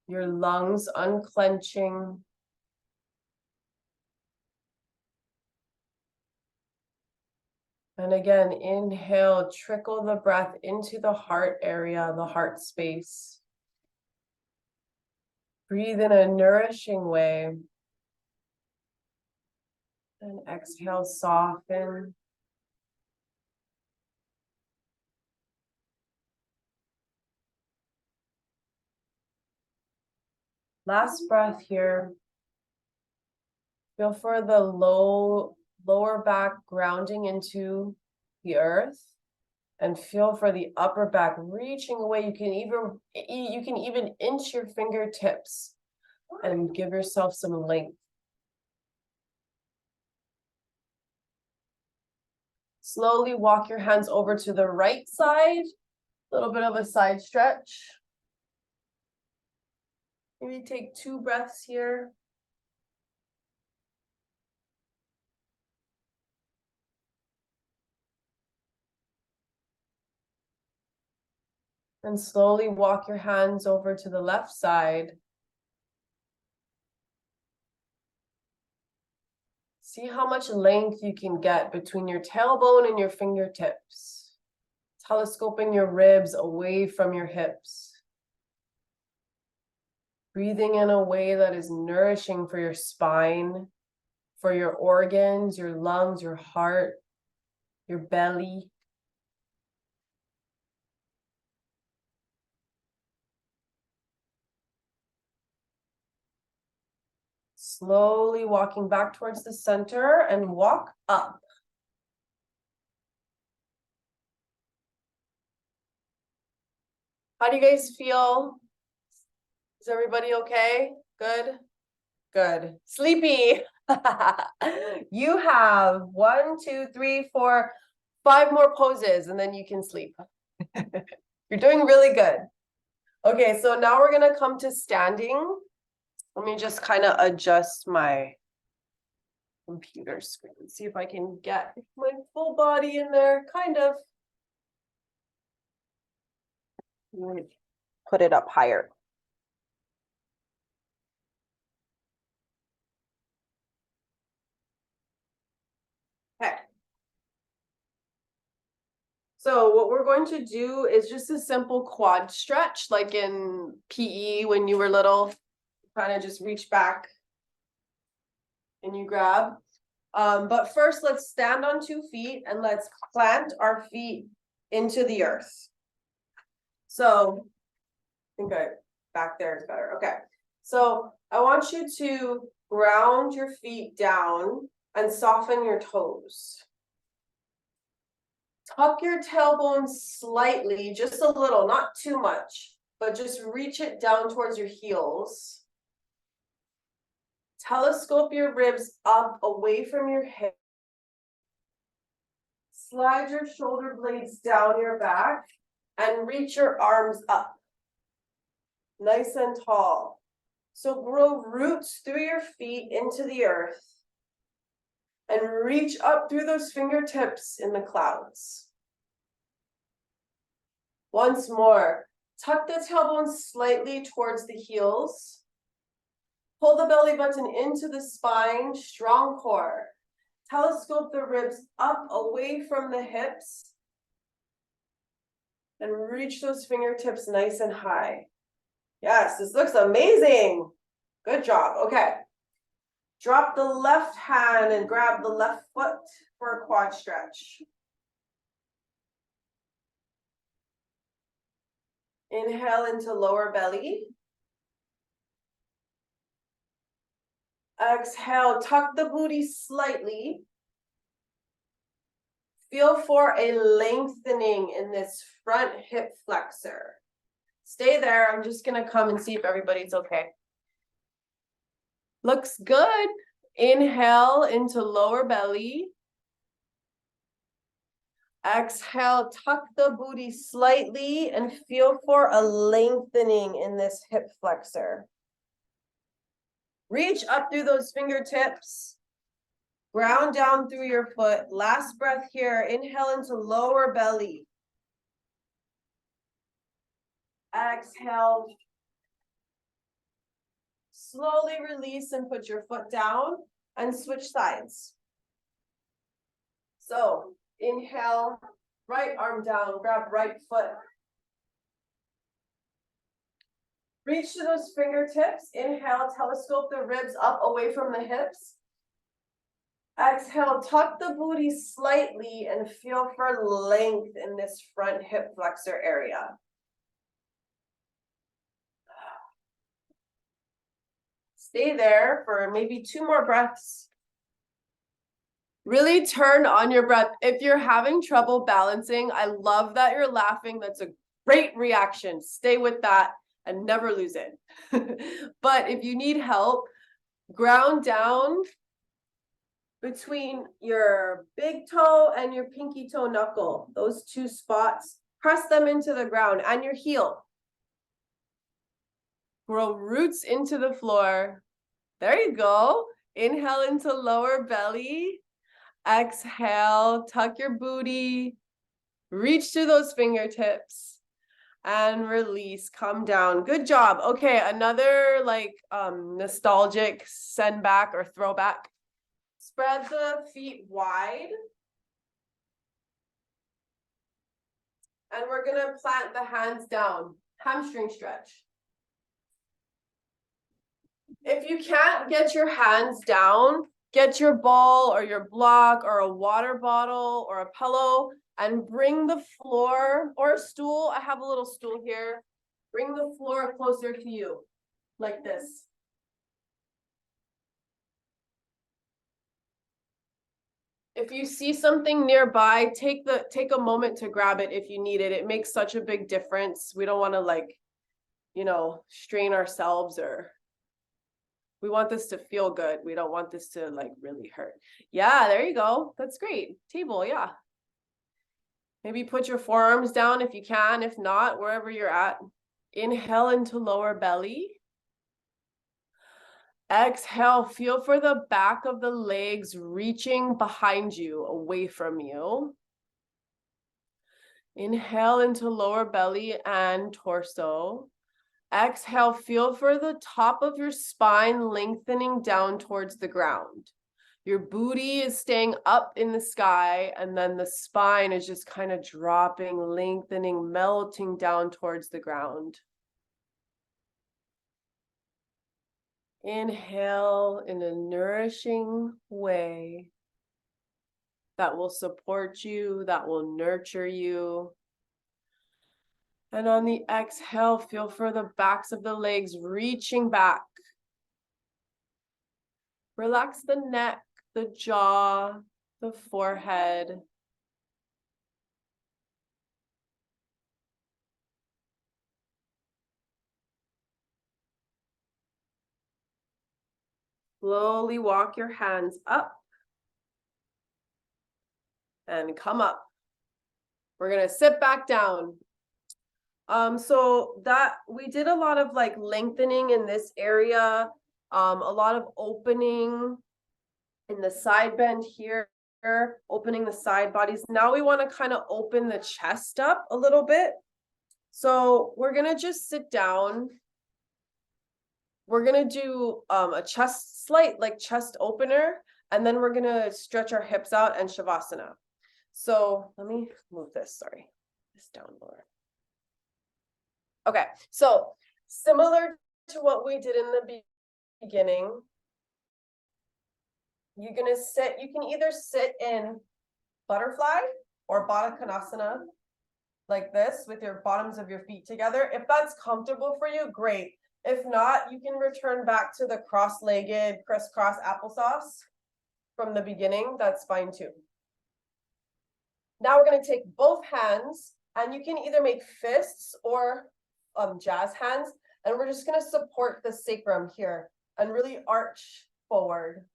your lungs unclenching. And again, inhale, trickle the breath into the heart area, the heart space. Breathe in a nourishing way. And exhale, soften. Last breath here. Feel for the lower back grounding into the earth, and feel for the upper back reaching away. You can even inch your fingertips and give yourself some length. Slowly walk your hands over to the right side, a little bit of a side stretch. Maybe take 2 breaths here. And slowly walk your hands over to the left side. See how much length you can get between your tailbone and your fingertips. Telescoping your ribs away from your hips. Breathing in a way that is nourishing for your spine, for your organs, your lungs, your heart, your belly. Slowly walking back towards the center and walk up. How do you guys feel? Is everybody okay? Good? Good. Sleepy. You have 1, 2, 3, 4, 5 more poses and then you can sleep. You're doing really good. Okay, so now we're gonna come to standing. Let me just kind of adjust my computer screen. See if I can get my full body in there, kind of. Put it up higher. Okay. So what we're going to do is just a simple quad stretch, like in PE when you were little. Kind of just reach back and you grab. But first, let's stand on 2 feet and let's plant our feet into the earth. So I think back there is better. Okay. So I want you to ground your feet down and soften your toes. Tuck your tailbone slightly, just a little, not too much, but just reach it down towards your heels. Telescope your ribs up away from your hip. Slide your shoulder blades down your back and reach your arms up. Nice and tall. So grow roots through your feet into the earth and reach up through those fingertips in the clouds. Once more, tuck the tailbone slightly towards the heels. Pull the belly button into the spine, strong core. Telescope the ribs up away from the hips and reach those fingertips nice and high. Yes, this looks amazing. Good job. Okay. Drop the left hand and grab the left foot for a quad stretch. Inhale into lower belly. Exhale, tuck the booty slightly. Feel for a lengthening in this front hip flexor. Stay there. I'm just going to come and see if everybody's okay. Looks good. Inhale into lower belly. Exhale, tuck the booty slightly and feel for a lengthening in this hip flexor. Reach up through those fingertips. Ground down through your foot. Last breath here. Inhale into lower belly. Exhale. Slowly release and put your foot down and switch sides. So inhale, right arm down, grab right foot. Reach to those fingertips. Inhale, telescope the ribs up away from the hips. Exhale, tuck the booty slightly and feel for length in this front hip flexor area. Stay there for maybe 2 more breaths. Really turn on your breath. If you're having trouble balancing, I love that you're laughing. That's a great reaction. Stay with that and never lose it. But if you need help, ground down between your big toe and your pinky toe knuckle, those 2 spots, press them into the ground and your heel. Grow roots into the floor. There you go. Inhale into lower belly. Exhale, tuck your booty. Reach to those fingertips and release. Come down. Good job. Okay, another nostalgic send back or throwback. Spread the feet wide. And we're going to plant the hands down. Hamstring stretch. If you can't get your hands down, get your ball or your block or a water bottle or a pillow and bring the floor or a stool. I have a little stool here. Bring the floor closer to you, like this. If you see something nearby, take a moment to grab it if you need it. It makes such a big difference. We don't want to strain ourselves, or we want this to feel good. We don't want this to really hurt. Yeah, there you go. That's great. Table, yeah. Maybe put your forearms down if you can. If not, wherever you're at. Inhale into lower belly. Exhale, feel for the back of the legs reaching behind you, away from you. Inhale into lower belly and torso. Exhale, feel for the top of your spine lengthening down towards the ground. Your booty is staying up in the sky, and then the spine is just kind of dropping, lengthening, melting down towards the ground. Inhale in a nourishing way that will support you, that will nurture you. And on the exhale, feel for the backs of the legs reaching back. Relax the neck, the jaw, the forehead. Slowly walk your hands up and come up. We're gonna sit back down. So that we did a lot of like lengthening in this area, a lot of opening in the side bend here, opening the side bodies. Now we want to kind of open the chest up a little bit. So we're gonna just sit down. We're gonna do a slight like chest opener, and then we're gonna stretch our hips out and shavasana. So let me move this, sorry, this down lower. Okay, so similar to what we did in the beginning, you're gonna sit, you can either sit in butterfly or Baddha Konasana like this with your bottoms of your feet together. If that's comfortable for you, great. If not, you can return back to the cross-legged crisscross applesauce from the beginning. That's fine too. Now we're going to take both hands, and you can either make fists or jazz hands, and we're just going to support the sacrum here and really arch forward.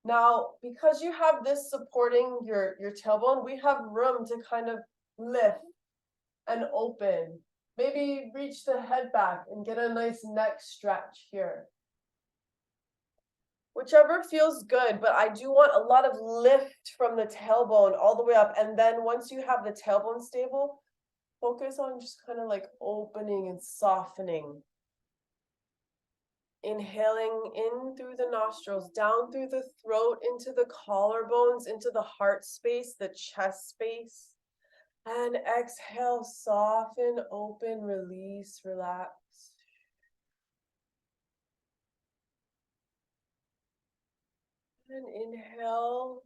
Now, because you have this supporting your tailbone, we have room to kind of lift and open. Maybe reach the head back and get a nice neck stretch here. Whichever feels good, but I do want a lot of lift from the tailbone all the way up. And then once you have the tailbone stable, focus on just kind of like opening and softening. Inhaling in through the nostrils, down through the throat, into the collarbones, into the heart space, the chest space. And exhale, soften, open, release, relax. And inhale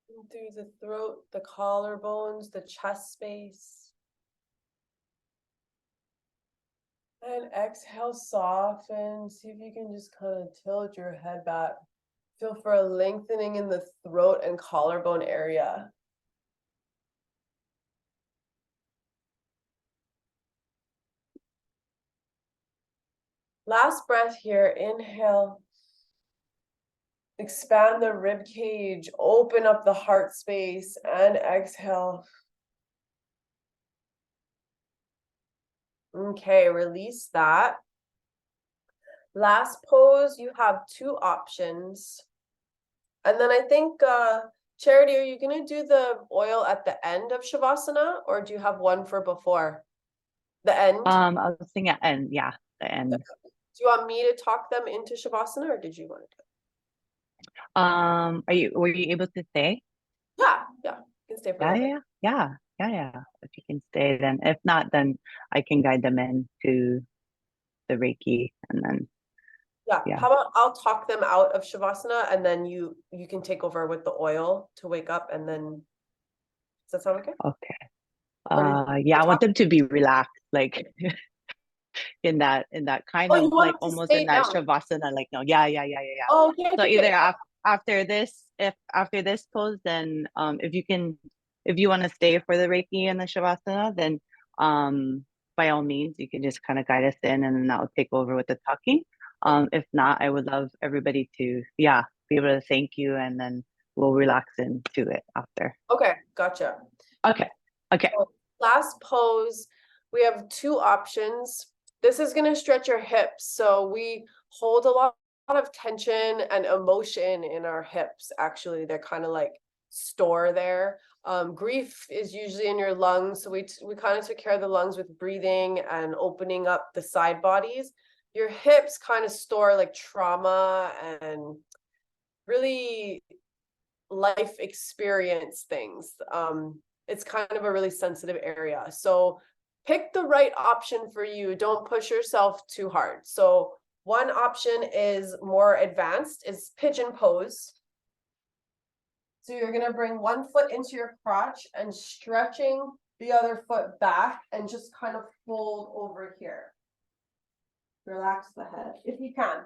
in through the throat, the collarbones, the chest space. And exhale, soften. See if you can just kind of tilt your head back. Feel for a lengthening in the throat and collarbone area. Last breath here. Inhale. Expand the rib cage. Open up the heart space. And exhale. Okay, release that. Last pose, you have 2 options. And then I think, Charity, are you going to do the oil at the end of Shavasana, or do you have one for before? The end? I was thinking at end, yeah, the end. Do you want me to talk them into Shavasana, or did you want to do Were you able to stay? it? Yeah, you can stay for a Yeah, little bit. yeah. If you can stay, then if not, then I can guide them in to the Reiki, and then yeah. How about I'll talk them out of Shavasana, and then you can take over with the oil to wake up, and then does that sound okay? Okay. Yeah, I want them to be relaxed, like in that kind Oh, of you want like them to almost stay in that down. Shavasana, like no, yeah. Oh, okay, So okay, either okay. after this, if after this pose, then if you want to stay for the Reiki and the Shavasana, then by all means, you can just kind of guide us in, and then I'll take over with the talking. If not, I would love everybody to be able to thank you, and then we'll relax into it after. Okay, gotcha. Okay. So last pose, we have 2 options. This is going to stretch your hips. So we hold a lot of tension and emotion in our hips. Actually, they're kind of like store there. Grief is usually in your lungs. So we kind of took care of the lungs with breathing and opening up the side bodies. Your hips kind of store like trauma and really life experience things. It's kind of a really sensitive area. So pick the right option for you. Don't push yourself too hard. So one option is more advanced, is pigeon pose. So you're going to bring one foot into your crotch and stretching the other foot back and just kind of fold over here. Relax the head if you can.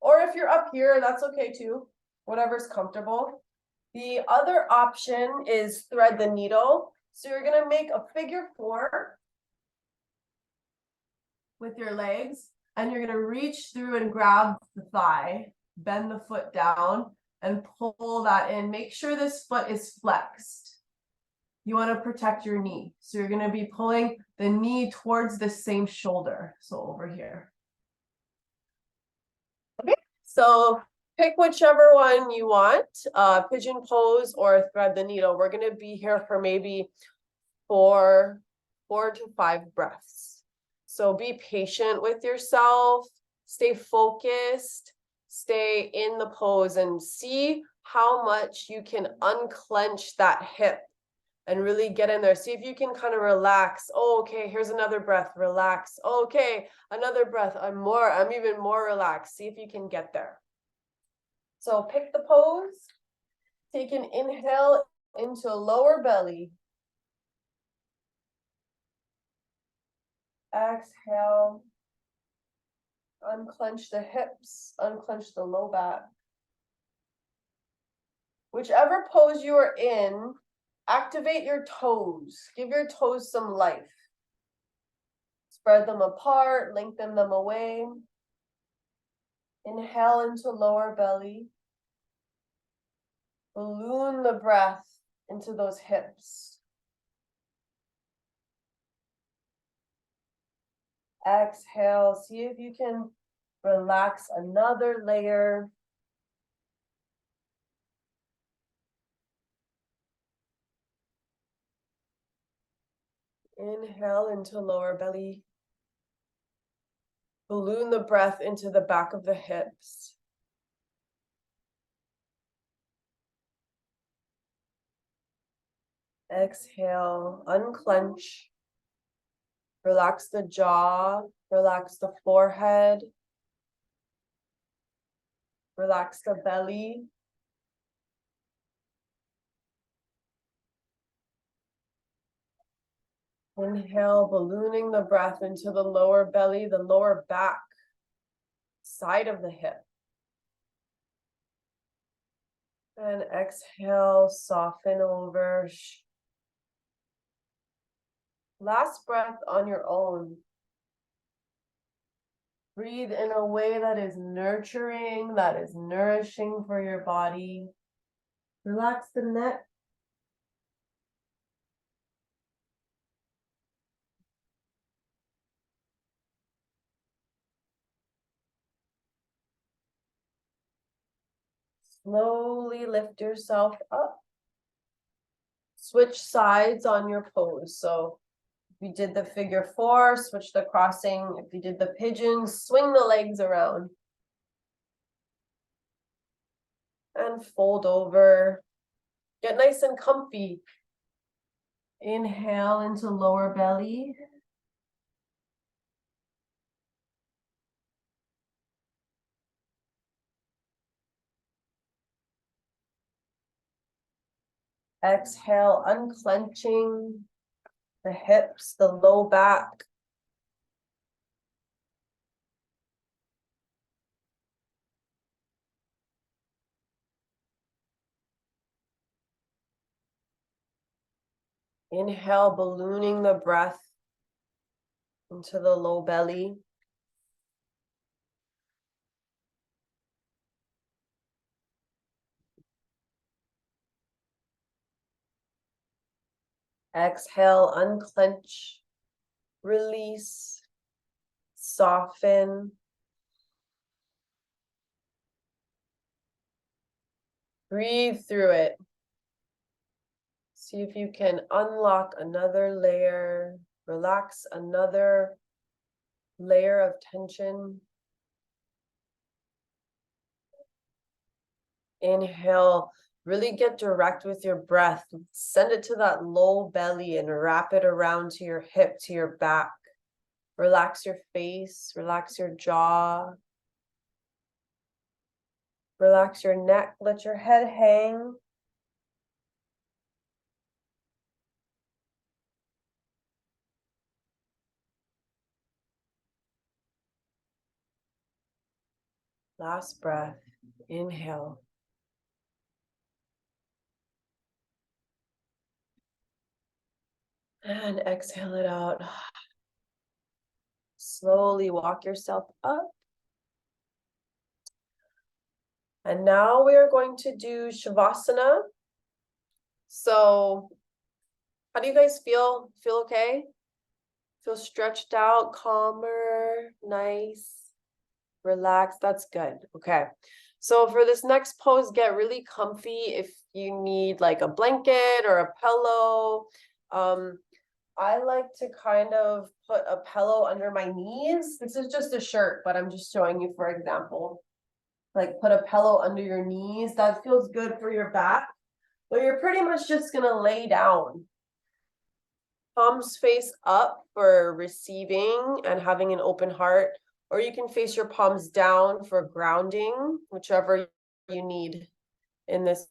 Or if you're up here, that's okay too. Whatever's comfortable. The other option is thread the needle. So you're going to make a figure 4 with your legs, and you're going to reach through and grab the thigh, bend the foot down, and pull that in. Make sure this foot is flexed. You want to protect your knee. So you're going to be pulling the knee towards the same shoulder. So over here. Okay, so pick whichever one you want, pigeon pose or thread the needle. We're going to be here for maybe 4 to 5 breaths. So be patient with yourself, stay focused, stay in the pose, and see how much you can unclench that hip and really get in there. See if you can kind of relax. Oh, okay, here's another breath, relax. Oh, okay, another breath, I'm even more relaxed. See if you can get there. So pick the pose, take an inhale into lower belly. Exhale, unclench the hips, unclench the low back. Whichever pose you are in, activate your toes. Give your toes some life. Spread them apart, lengthen them away. Inhale into lower belly. Balloon the breath into those hips. Exhale, see if you can relax another layer. Inhale into lower belly. Balloon the breath into the back of the hips. Exhale, unclench. Relax the jaw, relax the forehead. Relax the belly. Inhale, ballooning the breath into the lower belly, the lower back, side of the hip. And exhale, soften over. Last breath on your own. Breathe in a way that is nurturing, that is nourishing for your body. Relax the neck. Slowly lift yourself up. Switch sides on your pose. So if you did the figure 4, switch the crossing. If you did the pigeon, swing the legs around. And fold over. Get nice and comfy. Inhale into lower belly. Exhale, unclenching the hips, the low back. Inhale, ballooning the breath into the low belly. Exhale, unclench, release, soften. Breathe through it. See if you can unlock another layer, relax another layer of tension. Inhale, really get direct with your breath. Send it to that low belly and wrap it around to your hip, to your back. Relax your face, relax your jaw. Relax your neck, let your head hang. Last breath. Inhale. And exhale it out. Slowly walk yourself up. And now we are going to do Shavasana. So, how do you guys feel? Feel okay? Feel stretched out, calmer, nice, relaxed. That's good. Okay. So for this next pose, get really comfy. If you need like a blanket or a pillow, I like to kind of put a pillow under my knees. This is just a shirt, but I'm just showing you for example. Like put a pillow under your knees. That feels good for your back. But you're pretty much just gonna lay down. Palms face up for receiving and having an open heart, or you can face your palms down for grounding, whichever you need in this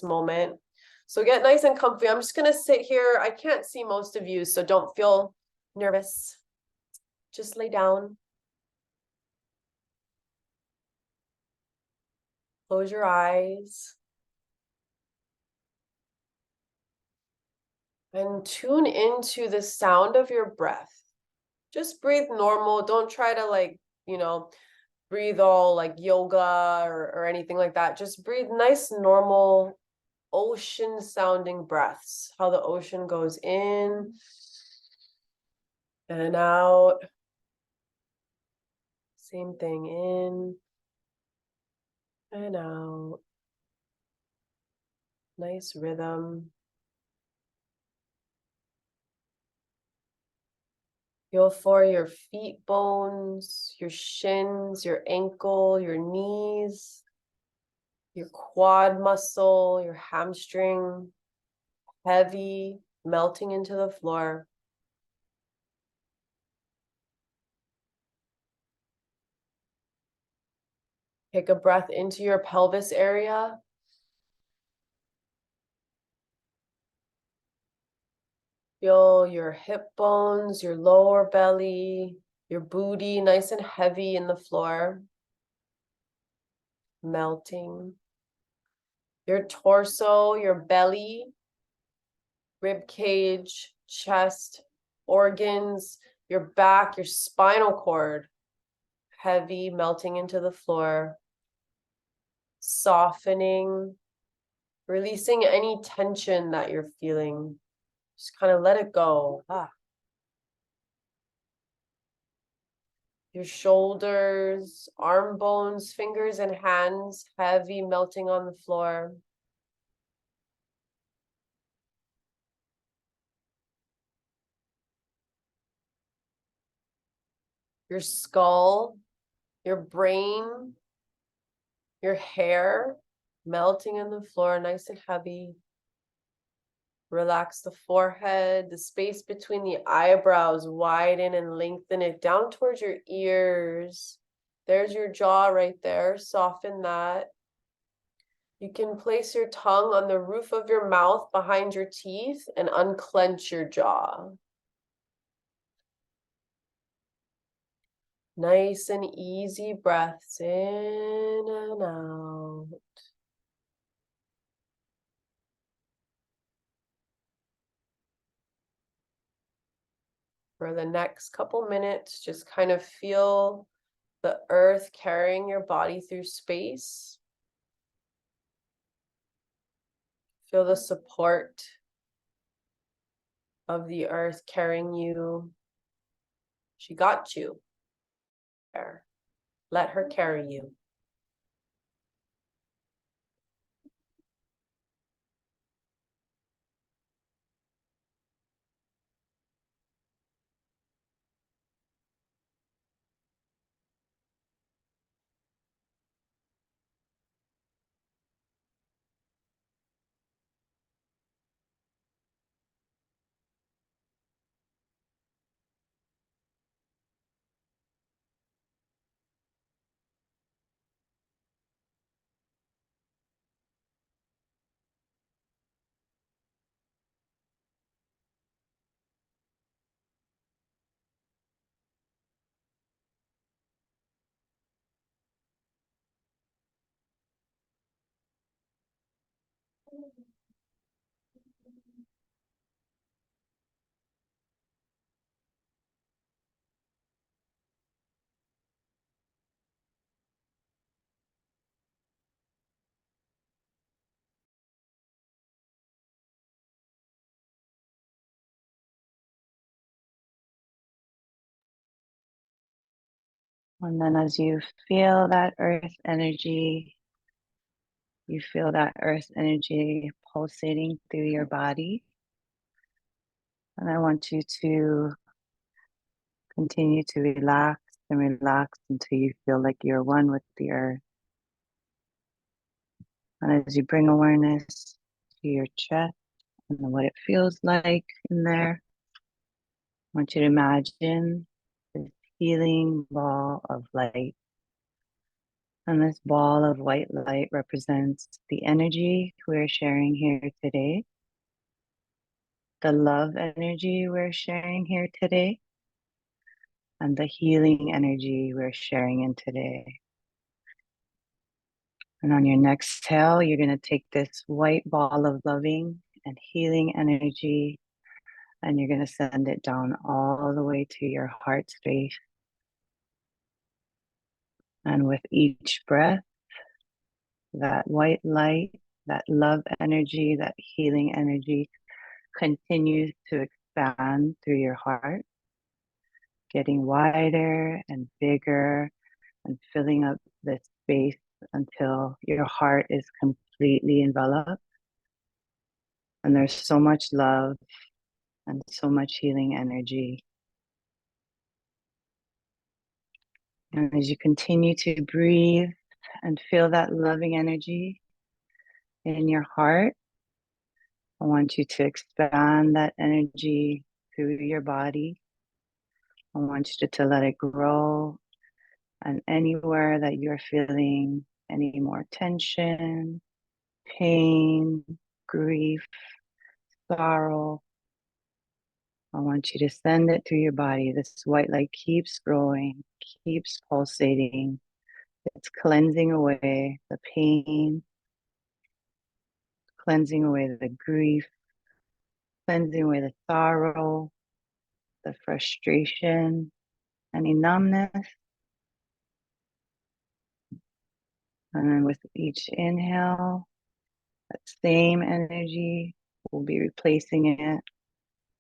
moment. So get nice and comfy. I'm just gonna sit here. I can't see most of you, so don't feel nervous. Just lay down. Close your eyes. And tune into the sound of your breath. Just breathe normal. Don't try to breathe all like yoga or anything like that. Just breathe nice, normal, ocean sounding breaths. How the ocean goes in and out. Same thing in and out. Nice rhythm. Feel for your feet bones, your shins, your ankle, your knees, your quad muscle, your hamstring, heavy, melting into the floor. Take a breath into your pelvis area. Feel your hip bones, your lower belly, your booty nice and heavy in the floor, melting. Your torso, your belly, rib cage, chest, organs, your back, your spinal cord, heavy, melting into the floor, softening, releasing any tension that you're feeling. Just kind of let it go. Your shoulders, arm bones, fingers and hands, heavy, melting on the floor. Your skull, your brain, your hair, melting on the floor, nice and heavy. Relax the forehead, the space between the eyebrows, widen and lengthen it down towards your ears. There's your jaw right there, soften that. You can place your tongue on the roof of your mouth behind your teeth and unclench your jaw. Nice and easy breaths in and out. For the next couple minutes, just kind of feel the earth carrying your body through space. Feel the support of the earth carrying you. She got you there. Let her carry you. And then as you feel that earth energy, you feel that earth energy pulsating through your body. And I want you to continue to relax and relax until you feel like you're one with the earth. And as you bring awareness to your chest and what it feels like in there, I want you to imagine this healing ball of light. And this ball of white light represents the energy we're sharing here today, the love energy we're sharing here today, and the healing energy we're sharing in today. And on your next exhale, you're going to take this white ball of loving and healing energy and you're going to send it down all the way to your heart space. And with each breath, that white light, that love energy, that healing energy continues to expand through your heart, getting wider and bigger and filling up this space until your heart is completely enveloped. And there's so much love and so much healing energy. And as you continue to breathe and feel that loving energy in your heart, I want you to expand that energy through your body. I want you to let it grow. And anywhere that you're feeling any more tension, pain, grief, sorrow, I want you to send it through your body. This white light keeps growing, keeps pulsating. It's cleansing away the pain, cleansing away the grief, cleansing away the sorrow, the frustration, any numbness. And then with each inhale, that same energy, we'll be replacing it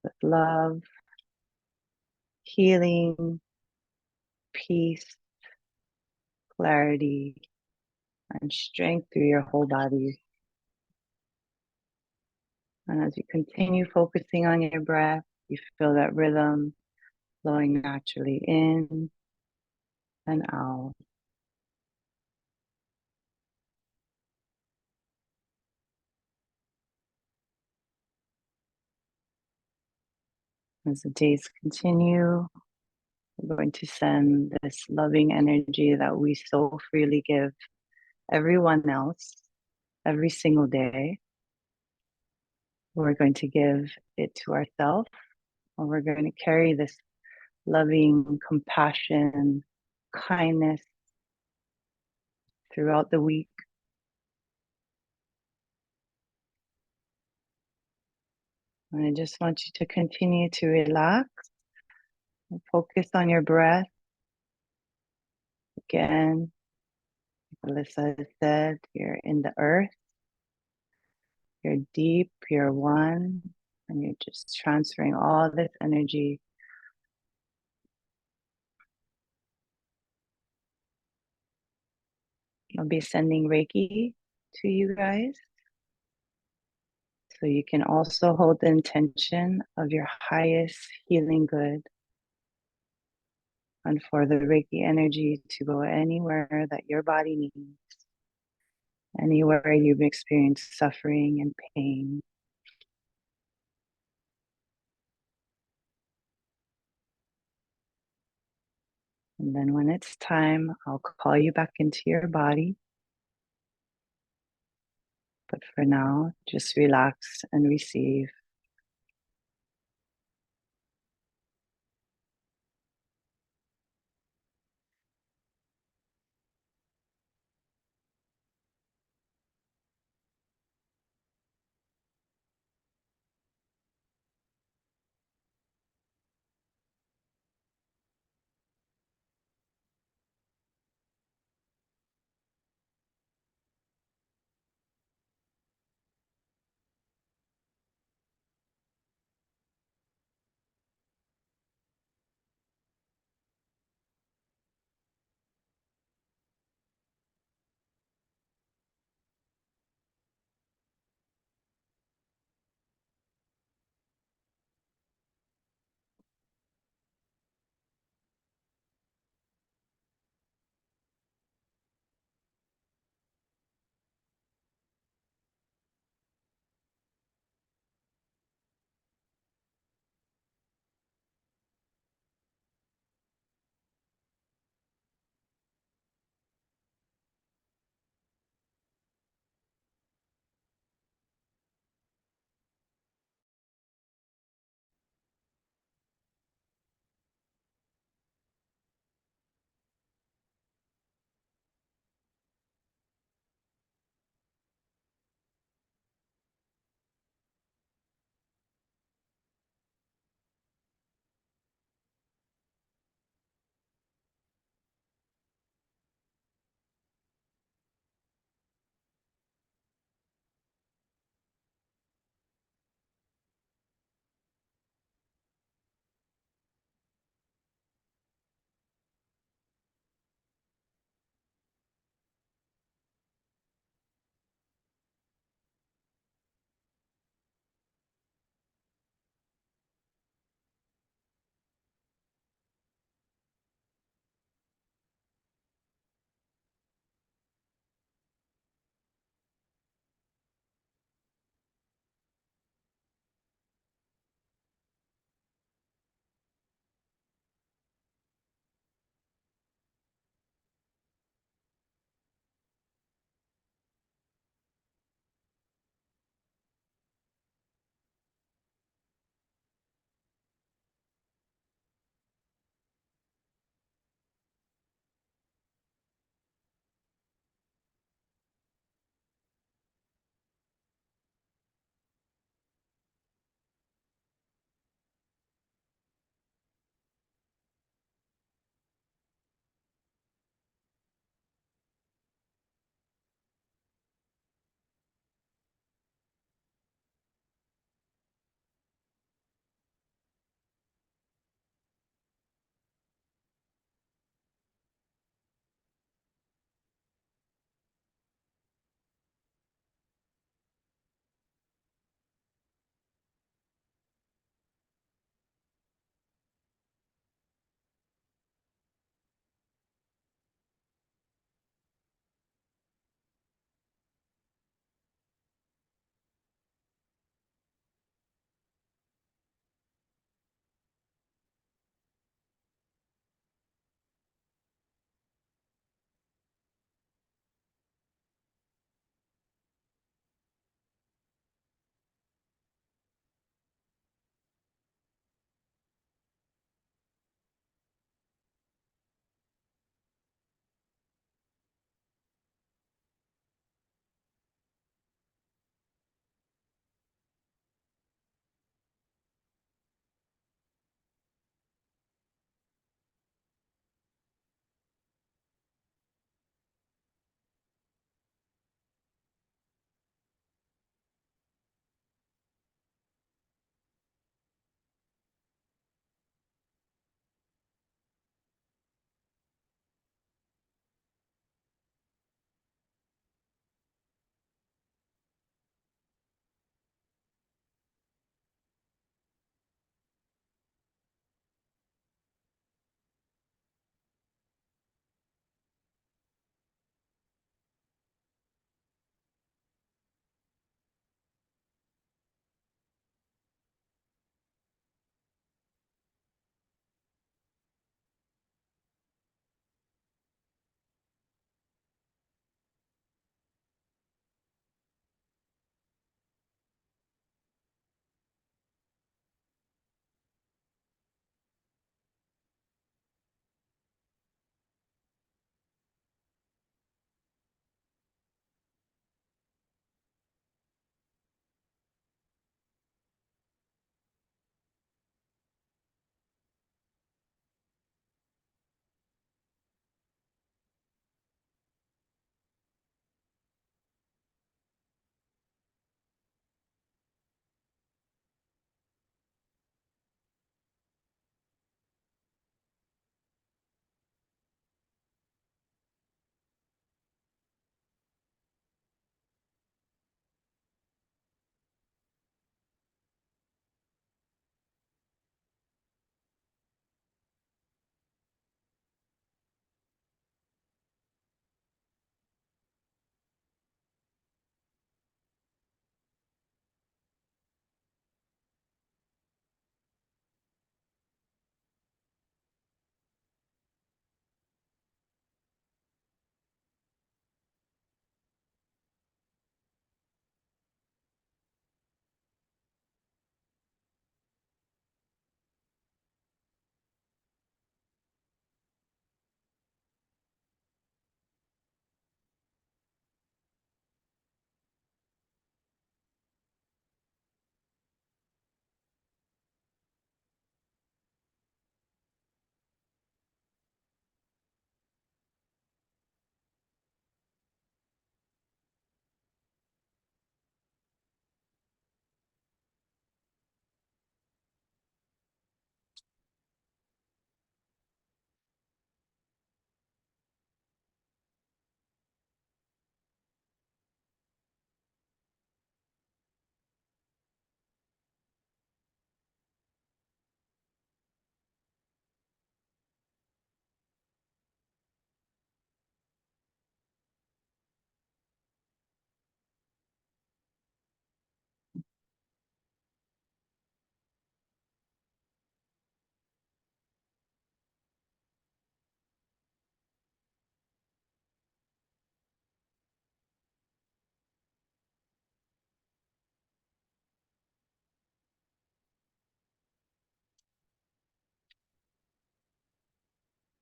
with love, healing, peace, clarity, and strength through your whole body. And as you continue focusing on your breath, you feel that rhythm flowing naturally in and out. As the days continue, we're going to send this loving energy that we so freely give everyone else every single day. We're going to give it to ourselves, and we're going to carry this loving compassion, kindness throughout the week. And I just want you to continue to relax and focus on your breath. Again, Alyssa has said, you're in the earth, you're deep, you're one, and you're just transferring all this energy. I'll be sending Reiki to you guys. So you can also hold the intention of your highest healing good and for the Reiki energy to go anywhere that your body needs, anywhere you've experienced suffering and pain. And then when it's time, I'll call you back into your body. But for now, just relax and receive.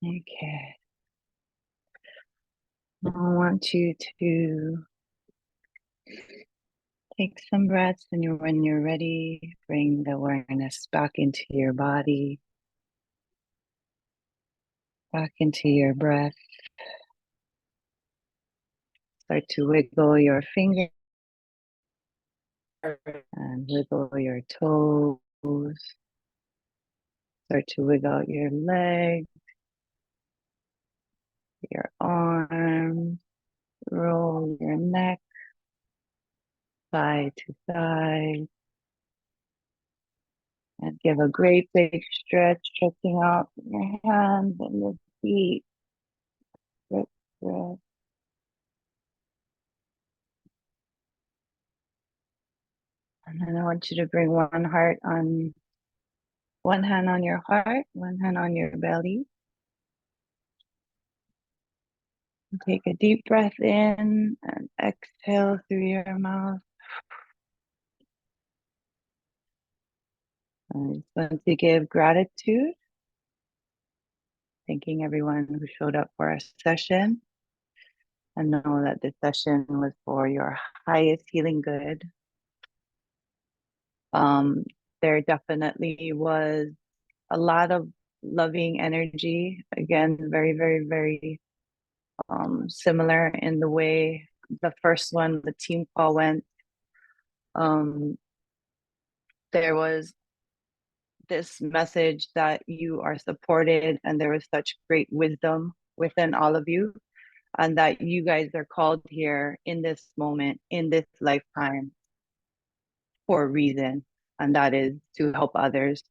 Okay. I want you to take some breaths, and when you're ready, bring the awareness back into your body, back into your breath. Start to wiggle your fingers and wiggle your toes. Start to wiggle out your legs, your arms, roll your neck side to side, and give a great big stretch, stretching out your hands and your feet. Stretch, stretch. And then I want you to bring one hand on your heart, one hand on your belly. Take a deep breath in and exhale through your mouth. I just want to give gratitude, thanking everyone who showed up for our session, and know that this session was for your highest healing good. Um, there definitely was a lot of loving energy. Again, very, very, very similar in the way the first one, the team call went. Um, there was this message that you are supported, and there was such great wisdom within all of you, and that you guys are called here in this moment, in this lifetime, for a reason, and that is to help others,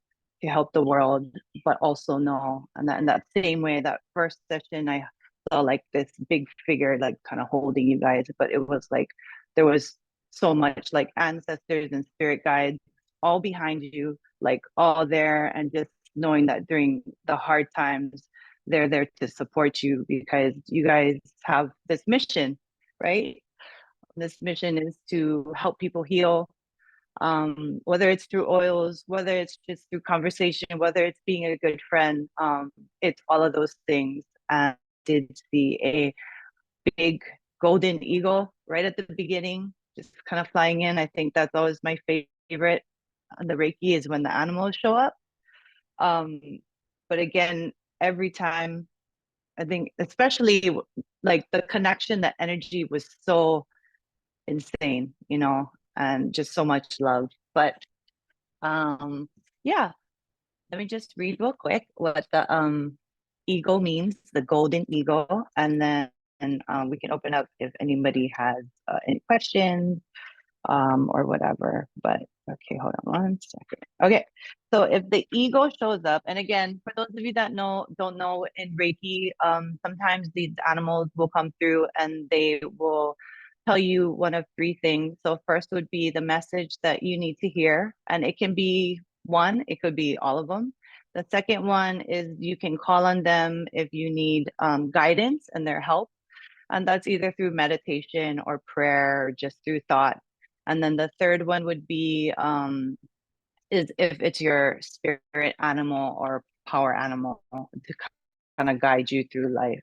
to help the world, but also know, and that in that same way, that first session, I saw like this big figure, like kind of holding you guys, but it was like there was so much like ancestors and spirit guides all behind you, like all there, and just knowing that during the hard times, they're there to support you because you guys have this mission, right? This mission is to help people heal, whether it's through oils, whether it's just through conversation, whether it's being a good friend. It's all of those things. And did see a big golden eagle right at the beginning, just kind of flying in. I think that's always my favorite on the Reiki is when the animals show up. Um, but again, every time, I think, especially like the connection, the energy was so insane, and just so much love. But um, yeah, let me just read real quick what the eagle means, the golden eagle, and then we can open up if anybody has any questions or whatever. But okay, hold on one second. Okay, so if the ego shows up, and again, for those of you that don't know in Reiki, sometimes these animals will come through and they will tell you one of three things. So first would be the message that you need to hear, and it can be one, it could be all of them. The second one is you can call on them if you need guidance and their help, and that's either through meditation or prayer or just through thought. And then the third one would be is if it's your spirit animal or power animal to kind of guide you through life.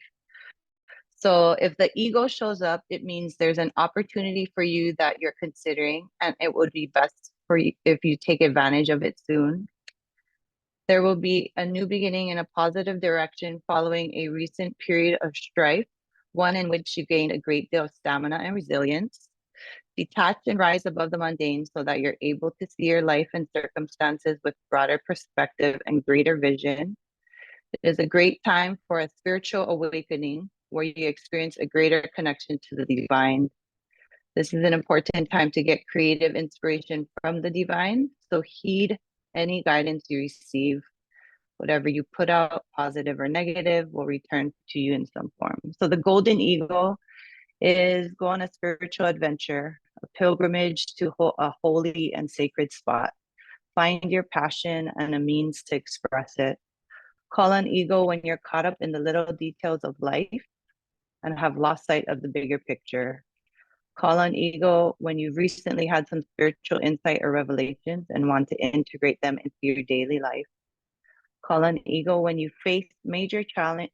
So if the ego shows up, it means there's an opportunity for you that you're considering, and it would be best for you if you take advantage of it soon. There will be a new beginning in a positive direction following a recent period of strife, one in which you gained a great deal of stamina and resilience. Detach and rise above the mundane so that you're able to see your life and circumstances with broader perspective and greater vision. It is a great time for a spiritual awakening where you experience a greater connection to the divine. This is an important time to get creative inspiration from the divine, so heed any guidance you receive. Whatever you put out, positive or negative, will return to you in some form. So the golden eagle is go on a spiritual adventure, a pilgrimage to a holy and sacred spot. Find your passion and a means to express it. Call on ego when you're caught up in the little details of life and have lost sight of the bigger picture. Call on ego when you've recently had some spiritual insight or revelations and want to integrate them into your daily life. Call an ego when you face a major challenge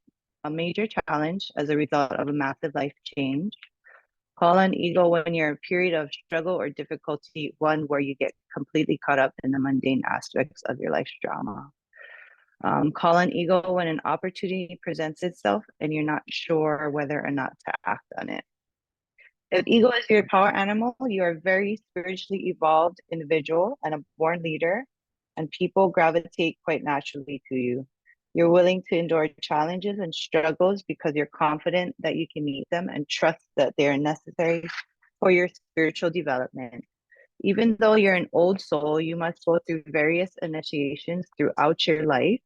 as a result of a massive life change. Call an ego when you're in a period of struggle or difficulty, one where you get completely caught up in the mundane aspects of your life's drama. Call an ego when an opportunity presents itself and you're not sure whether or not to act on it. If ego is your power animal, you are a very spiritually evolved individual and a born leader, and people gravitate quite naturally to you. You're willing to endure challenges and struggles because you're confident that you can meet them and trust that they are necessary for your spiritual development. Even though you're an old soul, you must go through various initiations throughout your life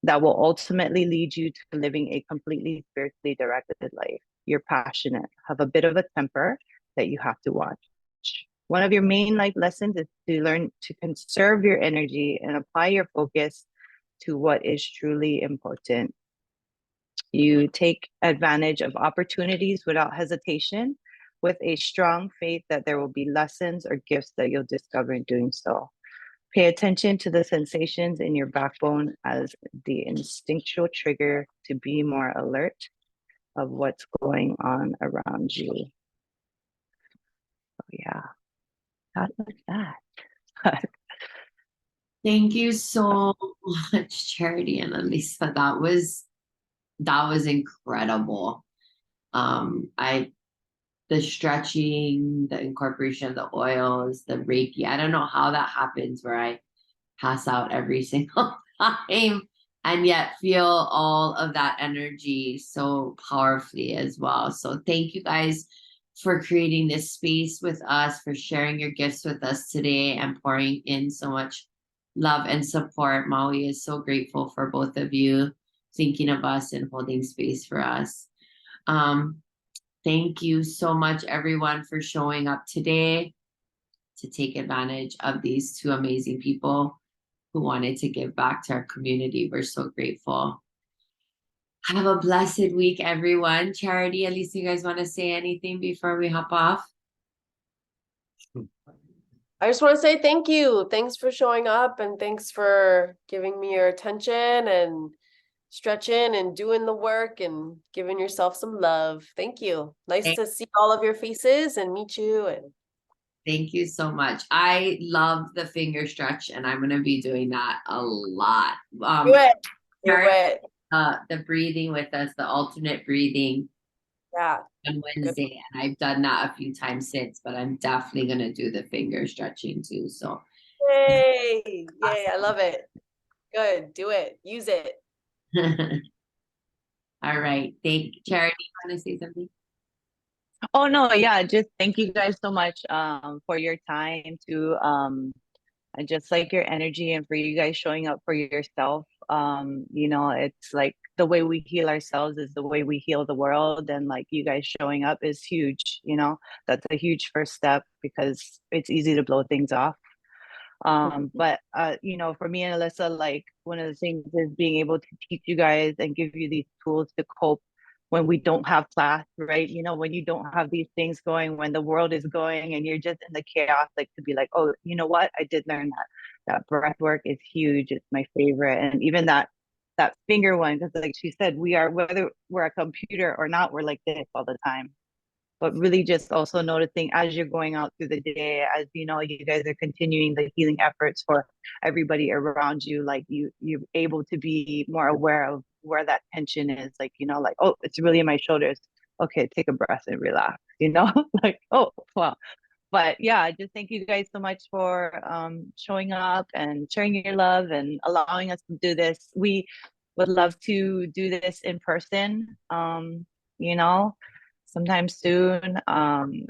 that will ultimately lead you to living a completely spiritually directed life. You're passionate, have a bit of a temper that you have to watch. One of your main life lessons is to learn to conserve your energy and apply your focus to what is truly important. You take advantage of opportunities without hesitation, with a strong faith that there will be lessons or gifts that you'll discover in doing so. Pay attention to the sensations in your backbone as the instinctual trigger to be more alert of what's going on around you. So yeah, that was that. Thank you so much, Charity and Alyssa. That was incredible. I the stretching, the incorporation of the oils, the Reiki. I don't know how that happens where I pass out every single time and yet feel all of that energy so powerfully as well. So thank you guys for creating this space with us, for sharing your gifts with us today and pouring in so much love and support. Maui is so grateful for both of you thinking of us and holding space for us. Thank you so much, everyone, for showing up today to take advantage of these two amazing people who wanted to give back to our community. We're so grateful. Have a blessed week, everyone. Charity, at least you guys want to say anything before we hop off? I just want to say thank you. Thanks for showing up and thanks for giving me your attention and stretching and doing the work and giving yourself some love. Thank you. Nice to see all of your faces and meet you. And thank you so much. I love the finger stretch and I'm going to be doing that a lot. do it. Do it. The breathing with us, the alternate breathing. Yeah. On Wednesday, and I've done that a few times since, but I'm definitely going to do the finger stretching too. So yay. Yay. I love it. Good. Do it. Use it. All right. Thank you. Charity, you want to say something? Oh no, yeah, just thank you guys so much for your time to and just like your energy and for you guys showing up for yourself. It's like the way we heal ourselves is the way we heal the world, and like you guys showing up is huge. That's a huge first step because it's easy to blow things off. But for me and Alyssa, like one of the things is being able to teach you guys and give you these tools to cope when we don't have class, right? When you don't have these things going, when the world is going and you're just in the chaos, like to be like, oh, you know what? I did learn that breath work is huge. It's my favorite. And even that finger one, because like she said, whether we're a computer or not, we're like this all the time. But really just also noticing as you're going out through the day, as you guys are continuing the healing efforts for everybody around you, like you're able to be more aware of where that tension is, like like, oh, it's really in my shoulders. Okay, take a breath and relax, like, oh wow. But yeah, just thank you guys so much for showing up and sharing your love and allowing us to do this. We would love to do this in person, you know sometime soon.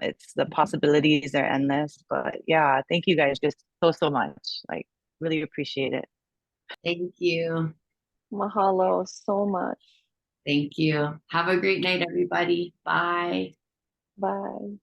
It's the possibilities are endless, but yeah, thank you guys just so much. Like, really appreciate it. Thank you. Mahalo so much. Thank you. Have a great night, everybody. Bye. Bye.